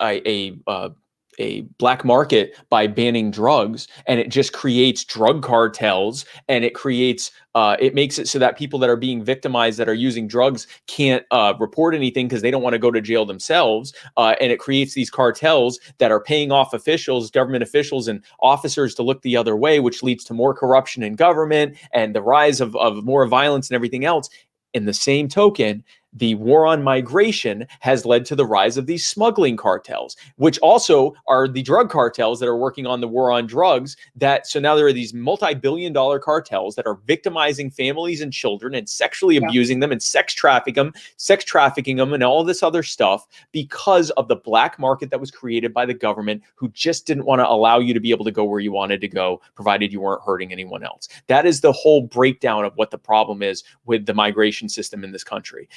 black market by banning drugs, and it just creates drug cartels, and it creates it makes it so that people that are being victimized that are using drugs can't report anything because they don't want to go to jail themselves, and it creates these cartels that are paying off officials, government officials and officers to look the other way, which leads to more corruption in government and the rise of more violence and everything else. In the same token, the war on migration has led to the rise of these smuggling cartels, which also are the drug cartels that are working on the war on drugs. So now there are these multi-billion-dollar cartels that are victimizing families and children and sexually abusing them and sex trafficking them and all this other stuff because of the black market that was created by the government, who just didn't want to allow you to be able to go where you wanted to go, provided you weren't hurting anyone else. That is the whole breakdown of what the problem is with the migration system in this country.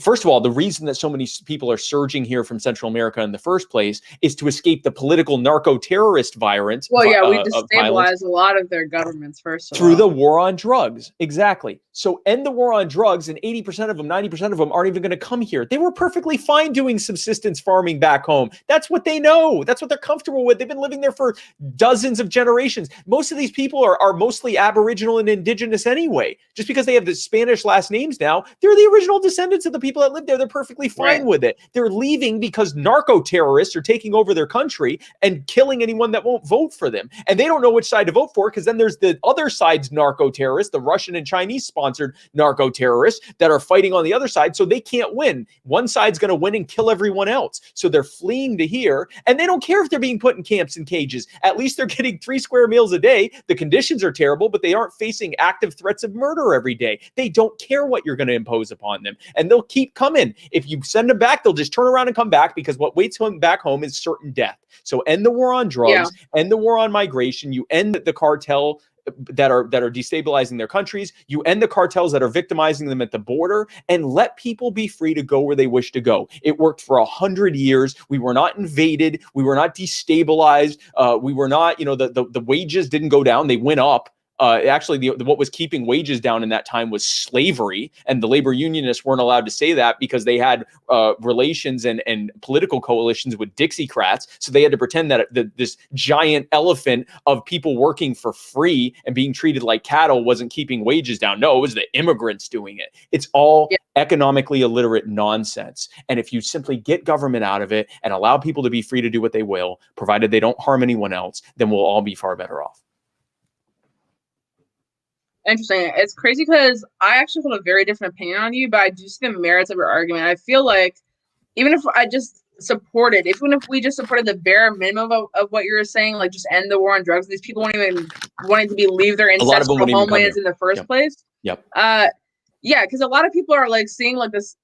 First of all, the reason that so many people are surging here from Central America in the first place is to escape the political narco-terrorist violence. Well, yeah, we destabilized a lot of their governments first through the war on drugs. Exactly. So end the war on drugs, and 80% of them, 90% of them aren't even going to come here. They were perfectly fine doing subsistence farming back home. That's what they know. That's what they're comfortable with. They've been living there for dozens of generations. Most of these people are mostly Aboriginal and indigenous anyway. Just because they have the Spanish last names now, they're the original descendants of the people that live there. They're perfectly fine with it. They're leaving because narco-terrorists are taking over their country and killing anyone that won't vote for them. And they don't know which side to vote for, because then there's the other side's narco-terrorists, the Russian and Chinese sponsored narco-terrorists that are fighting on the other side, so they can't win. One side's going to win and kill everyone else. So they're fleeing to here, and they don't care if they're being put in camps and cages. At least they're getting 3 square meals a day. The conditions are terrible, but they aren't facing active threats of murder every day. They don't care what you're going to impose upon them, and they'll keep coming. If you send them back, they'll just turn around and come back, because what waits them back home is certain death. So end the war on drugs, end the war on migration. You end the cartel that are destabilizing their countries. You end the cartels that are victimizing them at the border, and let people be free to go where they wish to go. It worked for 100 years. We were not invaded. We were not destabilized. We were not, the wages didn't go down. They went up. Actually, what was keeping wages down in that time was slavery, and the labor unionists weren't allowed to say that because they had relations and political coalitions with Dixiecrats. So they had to pretend that this giant elephant of people working for free and being treated like cattle wasn't keeping wages down. No, it was the immigrants doing it. It's all economically illiterate nonsense. And if you simply get government out of it and allow people to be free to do what they will, provided they don't harm anyone else, then we'll all be far better off. Interesting. It's crazy because I actually hold a very different opinion on you, but I do see the merits of your argument. I feel like even if I just supported, even if we just supported the bare minimum of what you're saying, like just end the war on drugs, these people won't even wanting to leave their ancestral homelands in the first place. Yep. Yeah, because a lot of people are like seeing like this,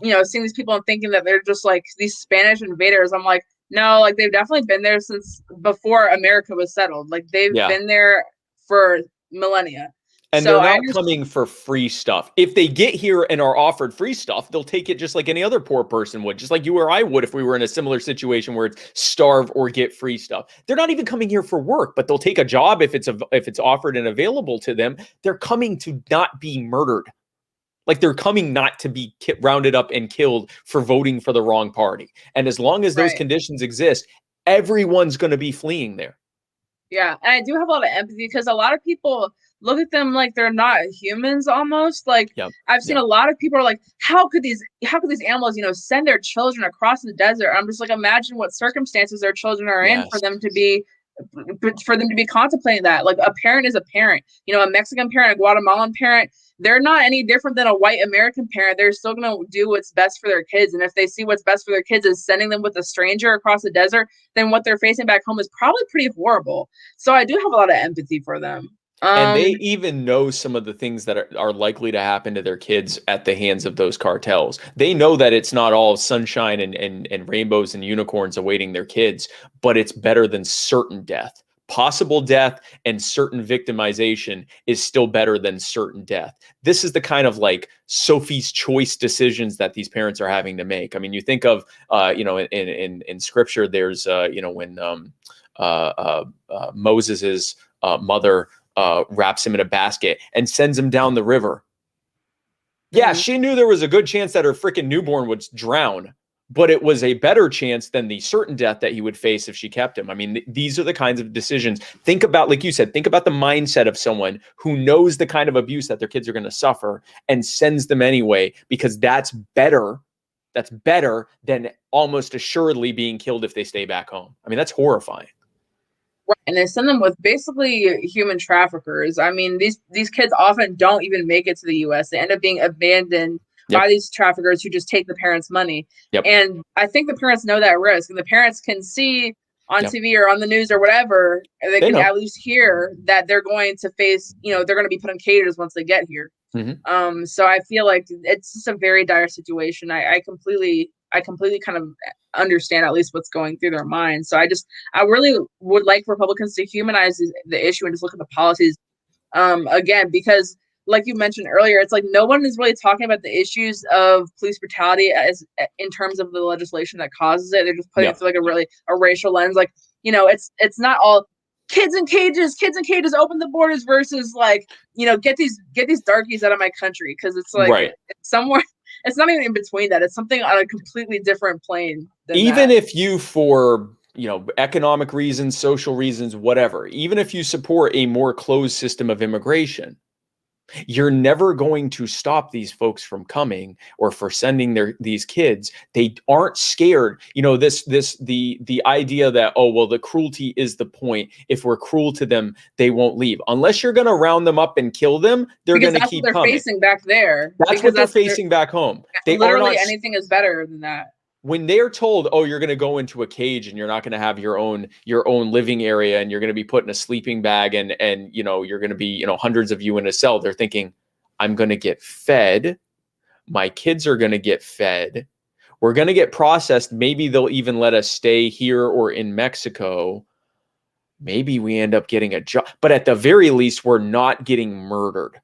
seeing these people and thinking that they're just like these Spanish invaders. I'm like, no, like they've definitely been there since before America was settled. Like they've been there for millennia. And they're not coming for free stuff. If they get here and are offered free stuff, they'll take it just like any other poor person would, just like you or I would if we were in a similar situation where it's starve or get free stuff. They're not even coming here for work, but they'll take a job if it's offered and available to them. They're coming to not be murdered. Like they're coming not to be rounded up and killed for voting for the wrong party. And as long as those conditions exist, everyone's going to be fleeing there. Yeah, and I do have a lot of empathy because a lot of people look at them like they're not humans almost. Like I've seen a lot of people are like, how could these animals, send their children across the desert? I'm just like, imagine what circumstances their children are in for them to be contemplating that. Like a parent is a parent, a Mexican parent, a Guatemalan parent, they're not any different than a white American parent. They're still going to do what's best for their kids. And if they see what's best for their kids is sending them with a stranger across the desert, then what they're facing back home is probably pretty horrible. So I do have a lot of empathy for them. And they even know some of the things that are likely to happen to their kids at the hands of those cartels. They know that it's not all sunshine and rainbows and unicorns awaiting their kids, but it's better than certain death. Possible death and certain victimization is still better than certain death. This is the kind of like Sophie's choice decisions that these parents are having to make. I mean, you think of, in scripture, there's, when Moses's mother wraps him in a basket and sends him down the river. Yeah, she knew there was a good chance that her freaking newborn would drown, but it was a better chance than the certain death that he would face if she kept him. I mean, these are the kinds of decisions. Think about, like you said, think about the mindset of someone who knows the kind of abuse that their kids are going to suffer and sends them anyway, because that's better. That's better than almost assuredly being killed if they stay back home. I mean, that's horrifying. Right. And they send them with basically human traffickers. I mean, these kids often don't even make it to the U.S. They end up being abandoned by these traffickers who just take the parents' money. And I think the parents know that risk, and the parents can see on TV or on the news or whatever, and they can at least hear that they're going to face, they're going to be put in cages once they get here. So I feel like it's just a very dire situation. I completely kind of understand at least what's going through their minds. So I really would like Republicans to humanize the issue and just look at the policies again, because like you mentioned earlier, it's like no one is really talking about the issues of police brutality as in terms of the legislation that causes it. They're just putting it through like a racial lens. Like, it's not all kids in cages, open the borders versus like, get these darkies out of my country. Cause it's like it's somewhere, it's not even in between that. It's something on a completely different plane. Even if you, for economic reasons, social reasons, whatever, even if you support a more closed system of immigration, you're never going to stop these folks from coming or for sending these kids. They aren't scared. The idea that, oh, well, the cruelty is the point. If we're cruel to them, they won't leave. Unless you're going to round them up and kill them, they're going to keep coming. That's what they're facing back there. That's what they're facing back home. They literally anything is better than that. When they're told, oh, you're going to go into a cage and you're not going to have your own living area and you're going to be put in a sleeping bag and you're going to be, hundreds of you in a cell, they're thinking, I'm going to get fed. My kids are going to get fed. We're going to get processed. Maybe they'll even let us stay here or in Mexico. maybe we end up getting a job. But at the very least, we're not getting murdered.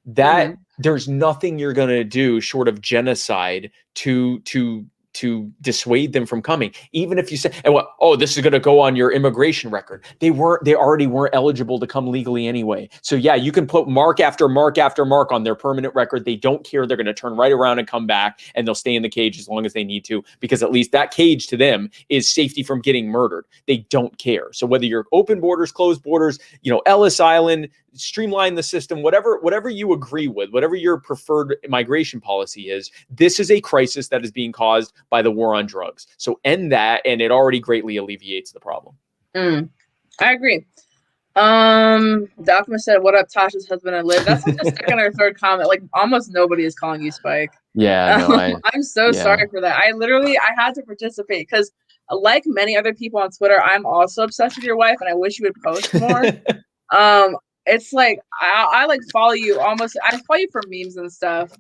That there's nothing you're going to do short of genocide to dissuade them from coming. Even if you say, oh, this is going to go on your immigration record. They already weren't eligible to come legally anyway. So yeah, you can put mark after mark after mark on their permanent record. They don't care. They're going to turn right around and come back, and they'll stay in the cage as long as they need to, because at least that cage to them is safety from getting murdered. They don't care. So whether you're open borders, closed borders, Ellis Island, streamline the system, whatever you agree with, whatever your preferred migration policy is, this is a crisis that is being caused by the war on drugs. So end that, and it already greatly alleviates the problem. I agree. The Alchemist said, "What up, Tasha's husband and Liv?" That's like the second or third comment. Like almost nobody is calling you Spike. Yeah, no, I'm so sorry for that. I had to participate because, like many other people on Twitter, I'm also obsessed with your wife, and I wish you would post more. It's like I like follow you almost. I follow you for memes and stuff.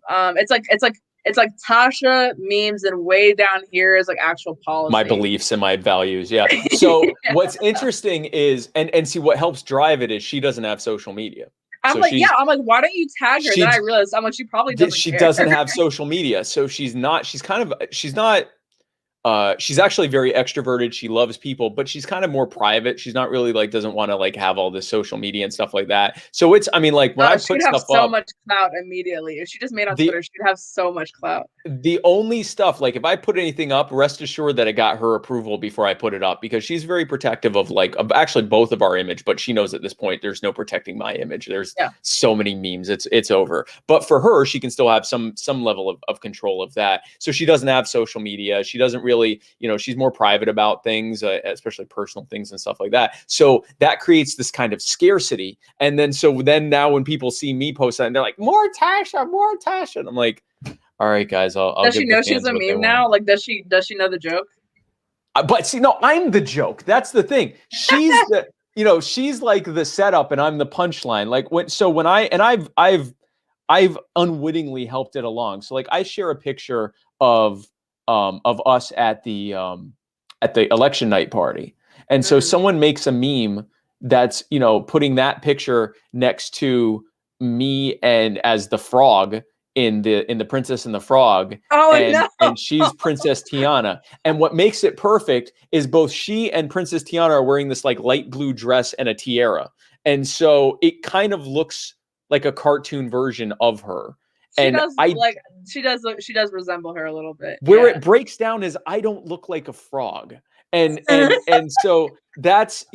It's like Tasha memes, and way down here is like actual policy. My beliefs and my values. Yeah. So what's interesting is, and see, what helps drive it is she doesn't have social media. I'm like, why don't you tag her? Then I realized, I'm like, she probably doesn't. She doesn't have social media, so she's not. She's actually very extroverted. She loves people, but she's kind of more private. She's not really doesn't want to have all this social media and stuff like that. So it's, when I put stuff up, she'd have so much clout immediately. If she just made on Twitter, she'd have so much clout. The only stuff, if I put anything up, rest assured that it got her approval before I put it up, because she's very protective of actually both of our image, but she knows at this point there's no protecting my image. There's so many memes. It's over. But for her, she can still have some level of control of that. So she doesn't have social media. She doesn't really, she's more private about things, especially personal things and stuff like that. So that creates this kind of scarcity. And then now when people see me post that, and they're like, more Tasha. And I'm like, all right, guys, I'll does she know she's a meme now? Does she know the joke? But see, no, I'm the joke. That's the thing. She's she's like the setup, and I'm the punchline. I've unwittingly helped it along. So I share a picture of us at the election night party, and so someone makes a meme that's putting that picture next to me and as the frog in the Princess and the Frog. And she's Princess Tiana. And what makes it perfect is both she and Princess Tiana are wearing this light blue dress and a tiara. And so it kind of looks like a cartoon version of her. She does resemble her a little bit. Where it breaks down is I don't look like a frog. And so that's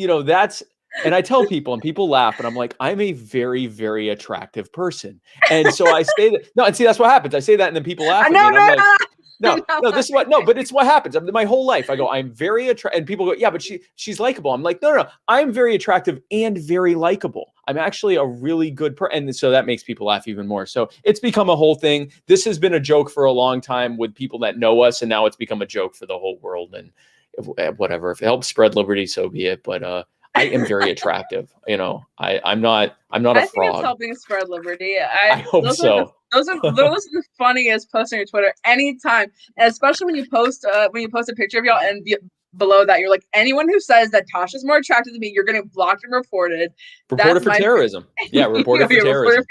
and I tell people, and people laugh, and I'm like, I'm a very, very attractive person. And so I say that, no, and see, that's what happens. I say that, and then people laugh at me. And I'm like, no, this is what, no, but it's what happens. My whole life, I go, I'm very attractive. And people go, yeah, but she's likable. I'm like, no, I'm very attractive and very likable. I'm actually a really good person. And so that makes people laugh even more. So it's become a whole thing. This has been a joke for a long time with people that know us. And now it's become a joke for the whole world. And whatever, if it helps spread liberty, so be it. But, I am very attractive. I'm not a frog. I think it's helping spread liberty. I hope so. Those are the funniest posts on your Twitter anytime, and especially when you post a picture of y'all, and below that you're like, anyone who says that Tasha's more attractive than me, you're getting blocked and reported. Reported for terrorism. Yeah, reported for terrorism.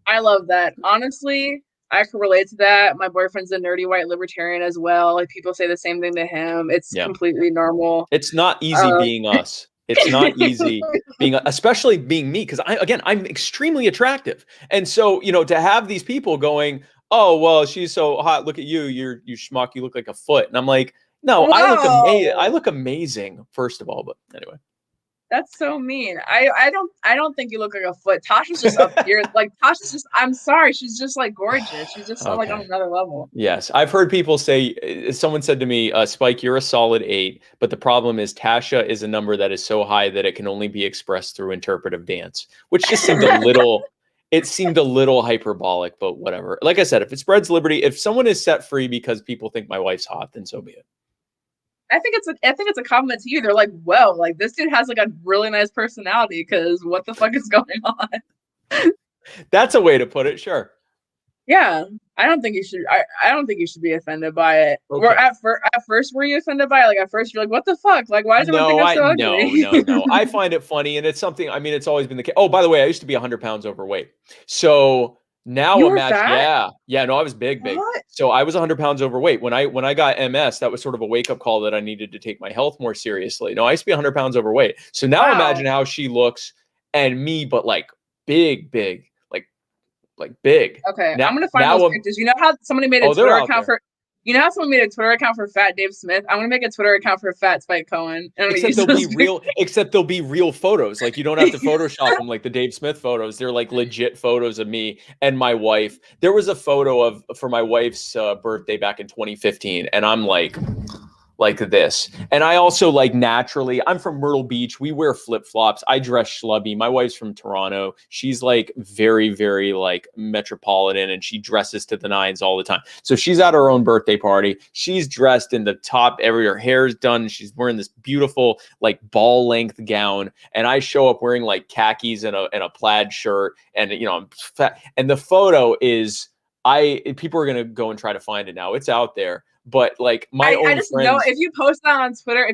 I love that. Honestly, I can relate to that. My boyfriend's a nerdy white libertarian as well. People say the same thing to him. It's completely normal. It's not easy being us. It's not easy especially being me, because I'm extremely attractive. And so, to have these people going, oh, well, she's so hot. Look at you. You schmuck. You look like a foot. And I'm like, no, wow. I look amazing, first of all. But anyway. That's so mean. I don't think you look like a foot. Tasha's just up here. Tasha's just, I'm sorry. She's just gorgeous. She's just on another level. Yes. I've heard people say, someone said to me, Spike, you're a solid 8, but the problem is Tasha is a number that is so high that it can only be expressed through interpretive dance, which just seemed it seemed a little hyperbolic, but whatever. Like I said, if it spreads liberty, if someone is set free because people think my wife's hot, then so be it. I think it's a compliment to you. They're like, well, this dude has a really nice personality, because what the fuck is going on? That's a way to put it. Sure. Yeah, I don't think you should. I don't think you should be offended by it. Or Okay. at first, were you offended by it? Like at first, you're like, "What the fuck? Like, why does everyone think I'm so ugly?" No. I find it funny, and it's something. I mean, it's always been the case. Oh, by the way, I used to be 100 pounds overweight. So now You were imagine, fat? yeah. No, I was big. What? So I was 100 pounds overweight when I got MS. That was sort of a wake up call that I needed to take my health more seriously. No, I used to be 100 pounds overweight. So now imagine Wow. how she looks and me, but like big, like big. Okay, Now, I'm gonna find those now, pictures. You know how somebody made a oh, they're Twitter out account there. for? You know how someone made a Twitter account for Fat Dave Smith? I'm gonna make a Twitter account for Fat Spike Cohen. And I'm gonna use those pictures. Except they'll be real photos. Like you don't have to Photoshop them like the Dave Smith photos. They're like legit photos of me and my wife. There was a photo of for my wife's birthday back in 2015, and I'm like this. And I also like naturally, I'm from Myrtle Beach. We wear flip-flops. I dress schlubby. My wife's from Toronto. She's like very like metropolitan, and she dresses to the nines all the time. So she's at her own birthday party. She's dressed in the top, her hair's done. She's wearing this beautiful like ball length gown. And I show up wearing like khakis and a plaid shirt. And I'm fat. And the photo is people are gonna go and try to find it now. It's out there. But like my I own just know friends, if you post that on Twitter,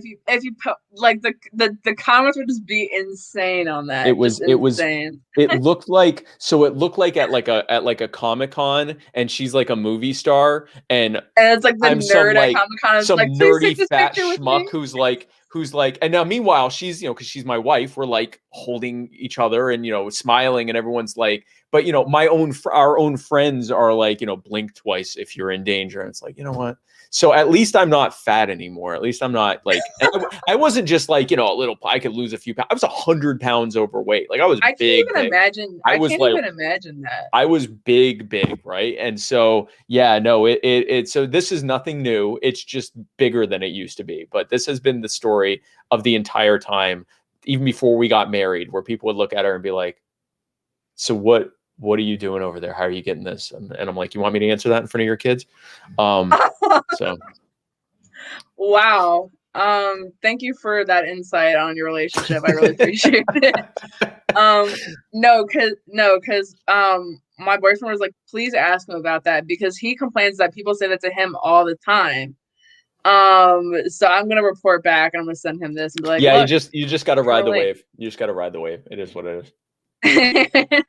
like the comments would just be insane on that. Just insane. it looked like at like a Comic-Con, and she's like a movie star, and And it's like the I'm some nerd at like Comic Con is some like, please take nerdy this fat picture with me. schmuck who's like, and now meanwhile she's because she's my wife, we're like holding each other and smiling, and everyone's like, but our own friends are like, blink twice if you're in danger, and it's like, you know what? So at least I'm not fat anymore. At least I'm not like, I wasn't just like, a little, I could lose a few pounds. I was 100 pounds overweight. Like I was I can't big. even imagine. I I was can't like, even imagine that. I was big, right? And so, yeah, no, so this is nothing new. It's just bigger than it used to be. But this has been the story of the entire time, even before we got married, where people would look at her and be like, so what are you doing over there? How are you getting this? And I'm like, you want me to answer that in front of your kids? So. Wow. Thank you for that insight on your relationship. I really appreciate it. No, cause my boyfriend was like, please ask him about that because he complains that people say that to him all the time. So I'm gonna report back and I'm gonna send him this and be like, yeah, look, you just got to ride the wave. You just got to ride the wave. It is what it is.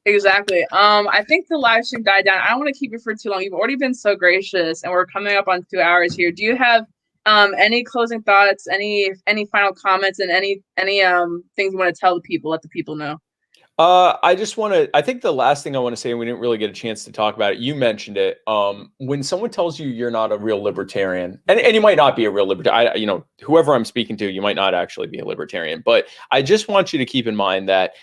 Exactly. I think the live stream died down. I don't want to keep it for too long. You've already been so gracious, and we're coming up on 2 hours here. Do you have any closing thoughts, any final comments, and any things you want to tell the people, let the people know? I think the last thing I want to say, and we didn't really get a chance to talk about it, you mentioned it. When someone tells you you're not a real libertarian, and you might not be a real libertarian, whoever I'm speaking to, you might not actually be a libertarian, but I just want you to keep in mind that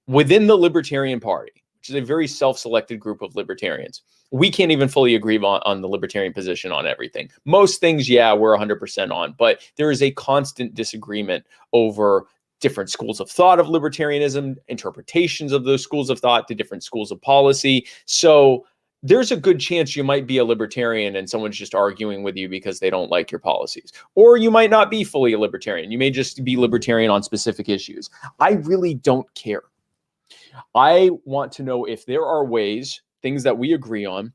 within the Libertarian Party, which is a very self-selected group of libertarians, we can't even fully agree on the libertarian position on everything. Most things, yeah, we're 100% on, but there is a constant disagreement over different schools of thought of libertarianism, interpretations of those schools of thought, the different schools of policy. So there's a good chance you might be a libertarian and someone's just arguing with you because they don't like your policies. Or you might not be fully a libertarian. You may just be libertarian on specific issues. I really don't care. I want to know if there are ways, things that we agree on,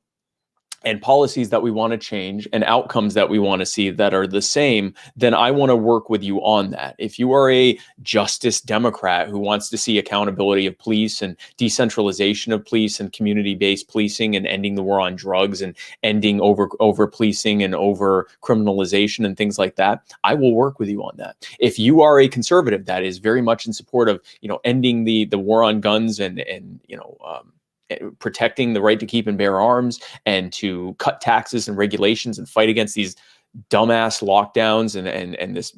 and policies that we want to change and outcomes that we want to see that are the same, then I want to work with you on that. If you are a justice Democrat who wants to see accountability of police and decentralization of police and community-based policing and ending the war on drugs and ending over policing and over criminalization and things like that, I will work with you on that. If you are a conservative that is very much in support of, ending the war on guns and protecting the right to keep and bear arms and to cut taxes and regulations and fight against these dumbass lockdowns and this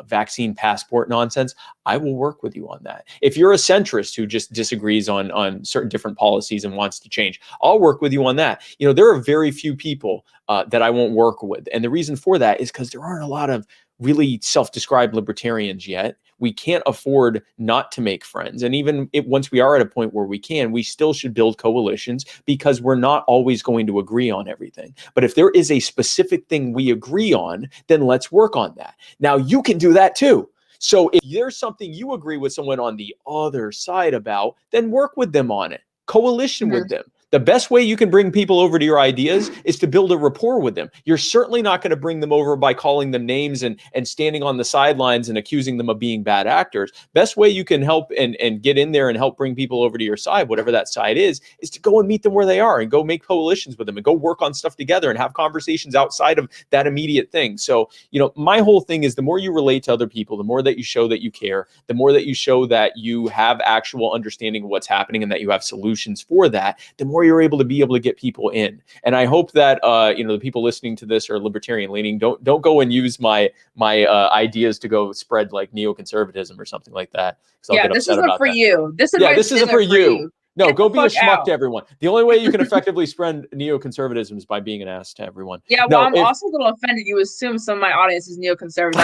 vaccine passport nonsense, I will work with you on that. If you're a centrist who just disagrees on certain different policies and wants to change, I'll work with you on that. There are very few people that I won't work with. And the reason for that is because there aren't a lot of really self-described libertarians yet. We can't afford not to make friends. And even once we are at a point where we can, we still should build coalitions because we're not always going to agree on everything. But if there is a specific thing we agree on, then let's work on that. Now, you can do that too. So if there's something you agree with someone on the other side about, then work with them on it. Coalition with them. The best way you can bring people over to your ideas is to build a rapport with them. You're certainly not going to bring them over by calling them names and standing on the sidelines and accusing them of being bad actors. Best way you can help and get in there and help bring people over to your side, whatever that side is to go and meet them where they are and go make coalitions with them and go work on stuff together and have conversations outside of that immediate thing. So, my whole thing is the more you relate to other people, the more that you show that you care, the more that you show that you have actual understanding of what's happening and that you have solutions for that, the more you're able to get people in. And I hope that the people listening to this are libertarian leaning. Don't go and use my ideas to go spread like neoconservatism or something like that. Yeah, this isn't for you. This isn't for you. No, go be a schmuck to everyone. The only way you can effectively spread neoconservatism is by being an ass to everyone. Yeah, well, I'm also a little offended. You assume some of my audience is neoconservative.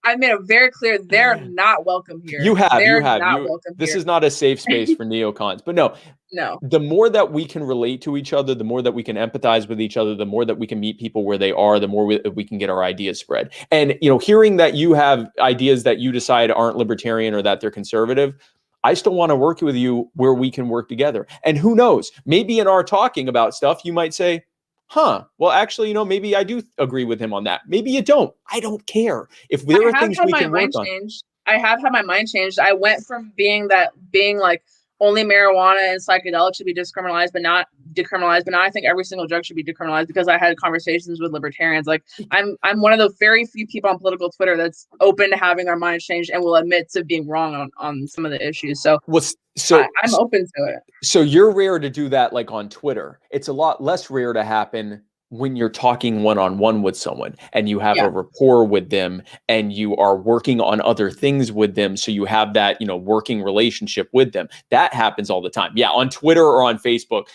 I've made it very clear they're not welcome here. You have. Welcome this here. is not a safe space for neocons. But no. The more that we can relate to each other, the more that we can empathize with each other, the more that we can meet people where they are, the more we can get our ideas spread. And hearing that you have ideas that you decide aren't libertarian or that they're conservative, I still want to work with you where we can work together. And who knows, maybe in our talking about stuff, you might say, well, actually, maybe I do agree with him on that. Maybe you don't. I don't care. If there are things we can work on. I have had my mind changed. I went from being like only marijuana and psychedelics should be decriminalized, but not decriminalized. But now I think every single drug should be decriminalized because I had conversations with libertarians. Like I'm one of the very few people on political Twitter that's open to having our minds changed and will admit to being wrong on some of the issues. So I'm open to it. So you're rare to do that, like on Twitter. It's a lot less rare to happen when you're talking one-on-one with someone and you have a rapport with them and you are working on other things with them. So you have that, working relationship with them. That happens all the time. Yeah. On Twitter or on Facebook,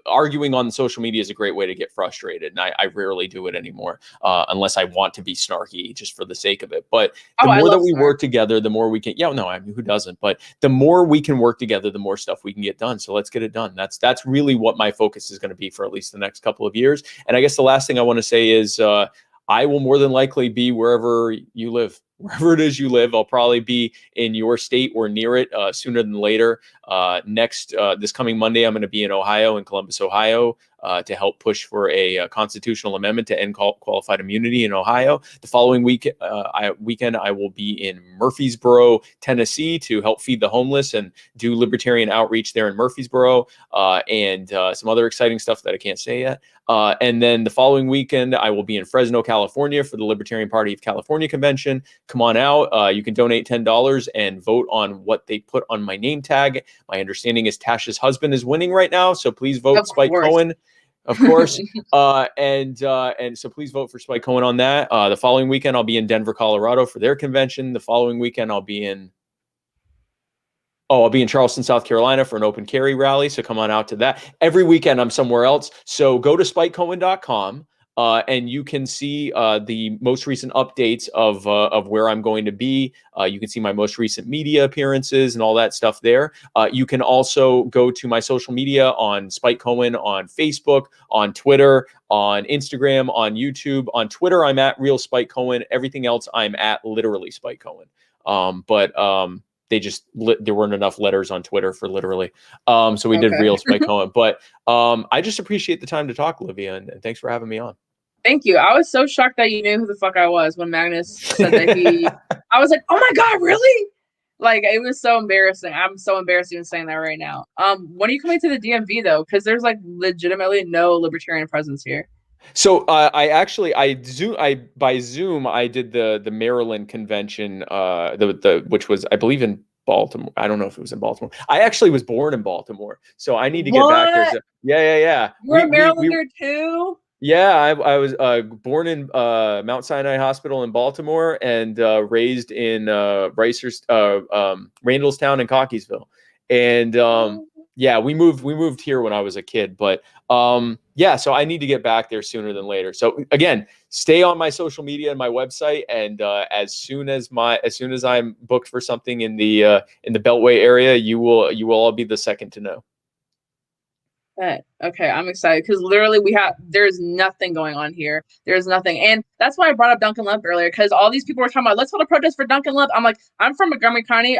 arguing on social media is a great way to get frustrated. And I rarely do it anymore unless I want to be snarky just for the sake of it. But the more that we work together, the more we can, who doesn't? But the more we can work together, the more stuff we can get done. So let's get it done. That's really what my focus is going to be for at least the next couple of years. And I guess the last thing I want to say is I will more than likely be wherever you live. Wherever it is you live, I'll probably be in your state or near it sooner than later. This coming Monday, I'm going to be in Ohio, in Columbus, Ohio, to help push for a constitutional amendment to end qualified immunity in Ohio. The following weekend, I will be in Murfreesboro, Tennessee, to help feed the homeless and do libertarian outreach there in Murfreesboro, and some other exciting stuff that I can't say yet. And then the following weekend, I will be in Fresno, California for the Libertarian Party of California convention. Come on out. You can donate $10 and vote on what they put on my name tag. My understanding is Tasha's husband is winning right now, so please vote Spike Cohen. Of course. And so please vote for Spike Cohen on that. The following weekend, I'll be in Denver, Colorado for their convention. The following weekend, I'll be in Charleston, South Carolina for an open carry rally. So come on out to that. Every weekend, I'm somewhere else. So go to spikecohen.com. And you can see the most recent updates of where I'm going to be. You can see my most recent media appearances and all that stuff there. You can also go to my social media on Spike Cohen on Facebook, on Twitter, on Instagram, on YouTube. On Twitter, I'm at Real Spike Cohen. Everything else, I'm at literally Spike Cohen. There weren't enough letters on Twitter for literally. So we did Real Spike Cohen. But I just appreciate the time to talk, Olivia, and thanks for having me on. Thank you. I was so shocked that you knew who the fuck I was when Magnus said that I was like, oh my God, really? Like, it was so embarrassing. I'm so embarrassed even saying that right now. When are you coming to the DMV though? Because there's like legitimately no libertarian presence here. So by Zoom I did the Maryland convention, which was, I believe, in Baltimore. I don't know if it was in Baltimore. I actually was born in Baltimore, so I need to get back there. So, yeah. You're a Marylander too? Yeah, I was born in Mount Sinai Hospital in Baltimore and raised in Randallstown and Cockeysville. And we moved here when I was a kid, but so I need to get back there sooner than later. So again, stay on my social media and my website, and as soon as I'm booked for something in the Beltway area, you will all be the second to know. Okay, I'm excited because literally there's nothing going on here. There's nothing. And that's why I brought up Duncan Lump earlier, because all these people were talking about, let's hold a protest for Duncan Lump. I'm like, I'm from Montgomery County.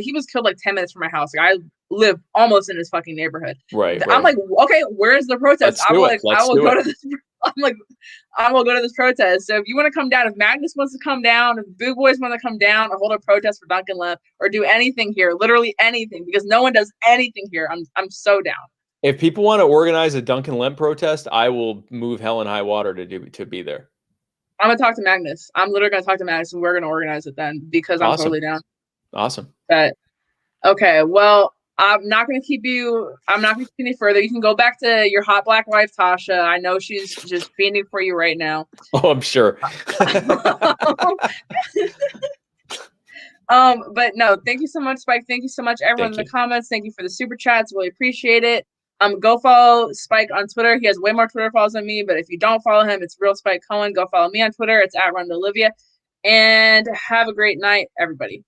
He was killed like 10 minutes from my house. Like, live almost in his fucking neighborhood. Right. I'm like, okay, where's the protest? Let's do it. I Let's will do go it. to this. I'm like, I will go to this protest. So if you want to come down, if Magnus wants to come down, if Boo Boys want to come down or hold a protest for Duncan Lemp or do anything here, literally anything, because no one does anything here, I'm so down. If people want to organize a Duncan Lemp protest, I will move hell and high water to be there. I'm gonna talk to Magnus. I'm literally gonna talk to Magnus, and we're gonna organize it then because I'm Awesome. totally down. Awesome. But okay, well, I'm not gonna keep you any further. You can go back to your hot black wife, Tasha. I know she's just fiending for you right now. Oh, I'm sure. But no, thank you so much, Spike. Thank you so much, everyone in the comments. Thank you for the super chats. Really appreciate it. Go follow Spike on Twitter. He has way more Twitter follows than me, but if you don't follow him, it's Real Spike Cohen. Go follow me on Twitter. It's @RunOlivia. And have a great night, everybody.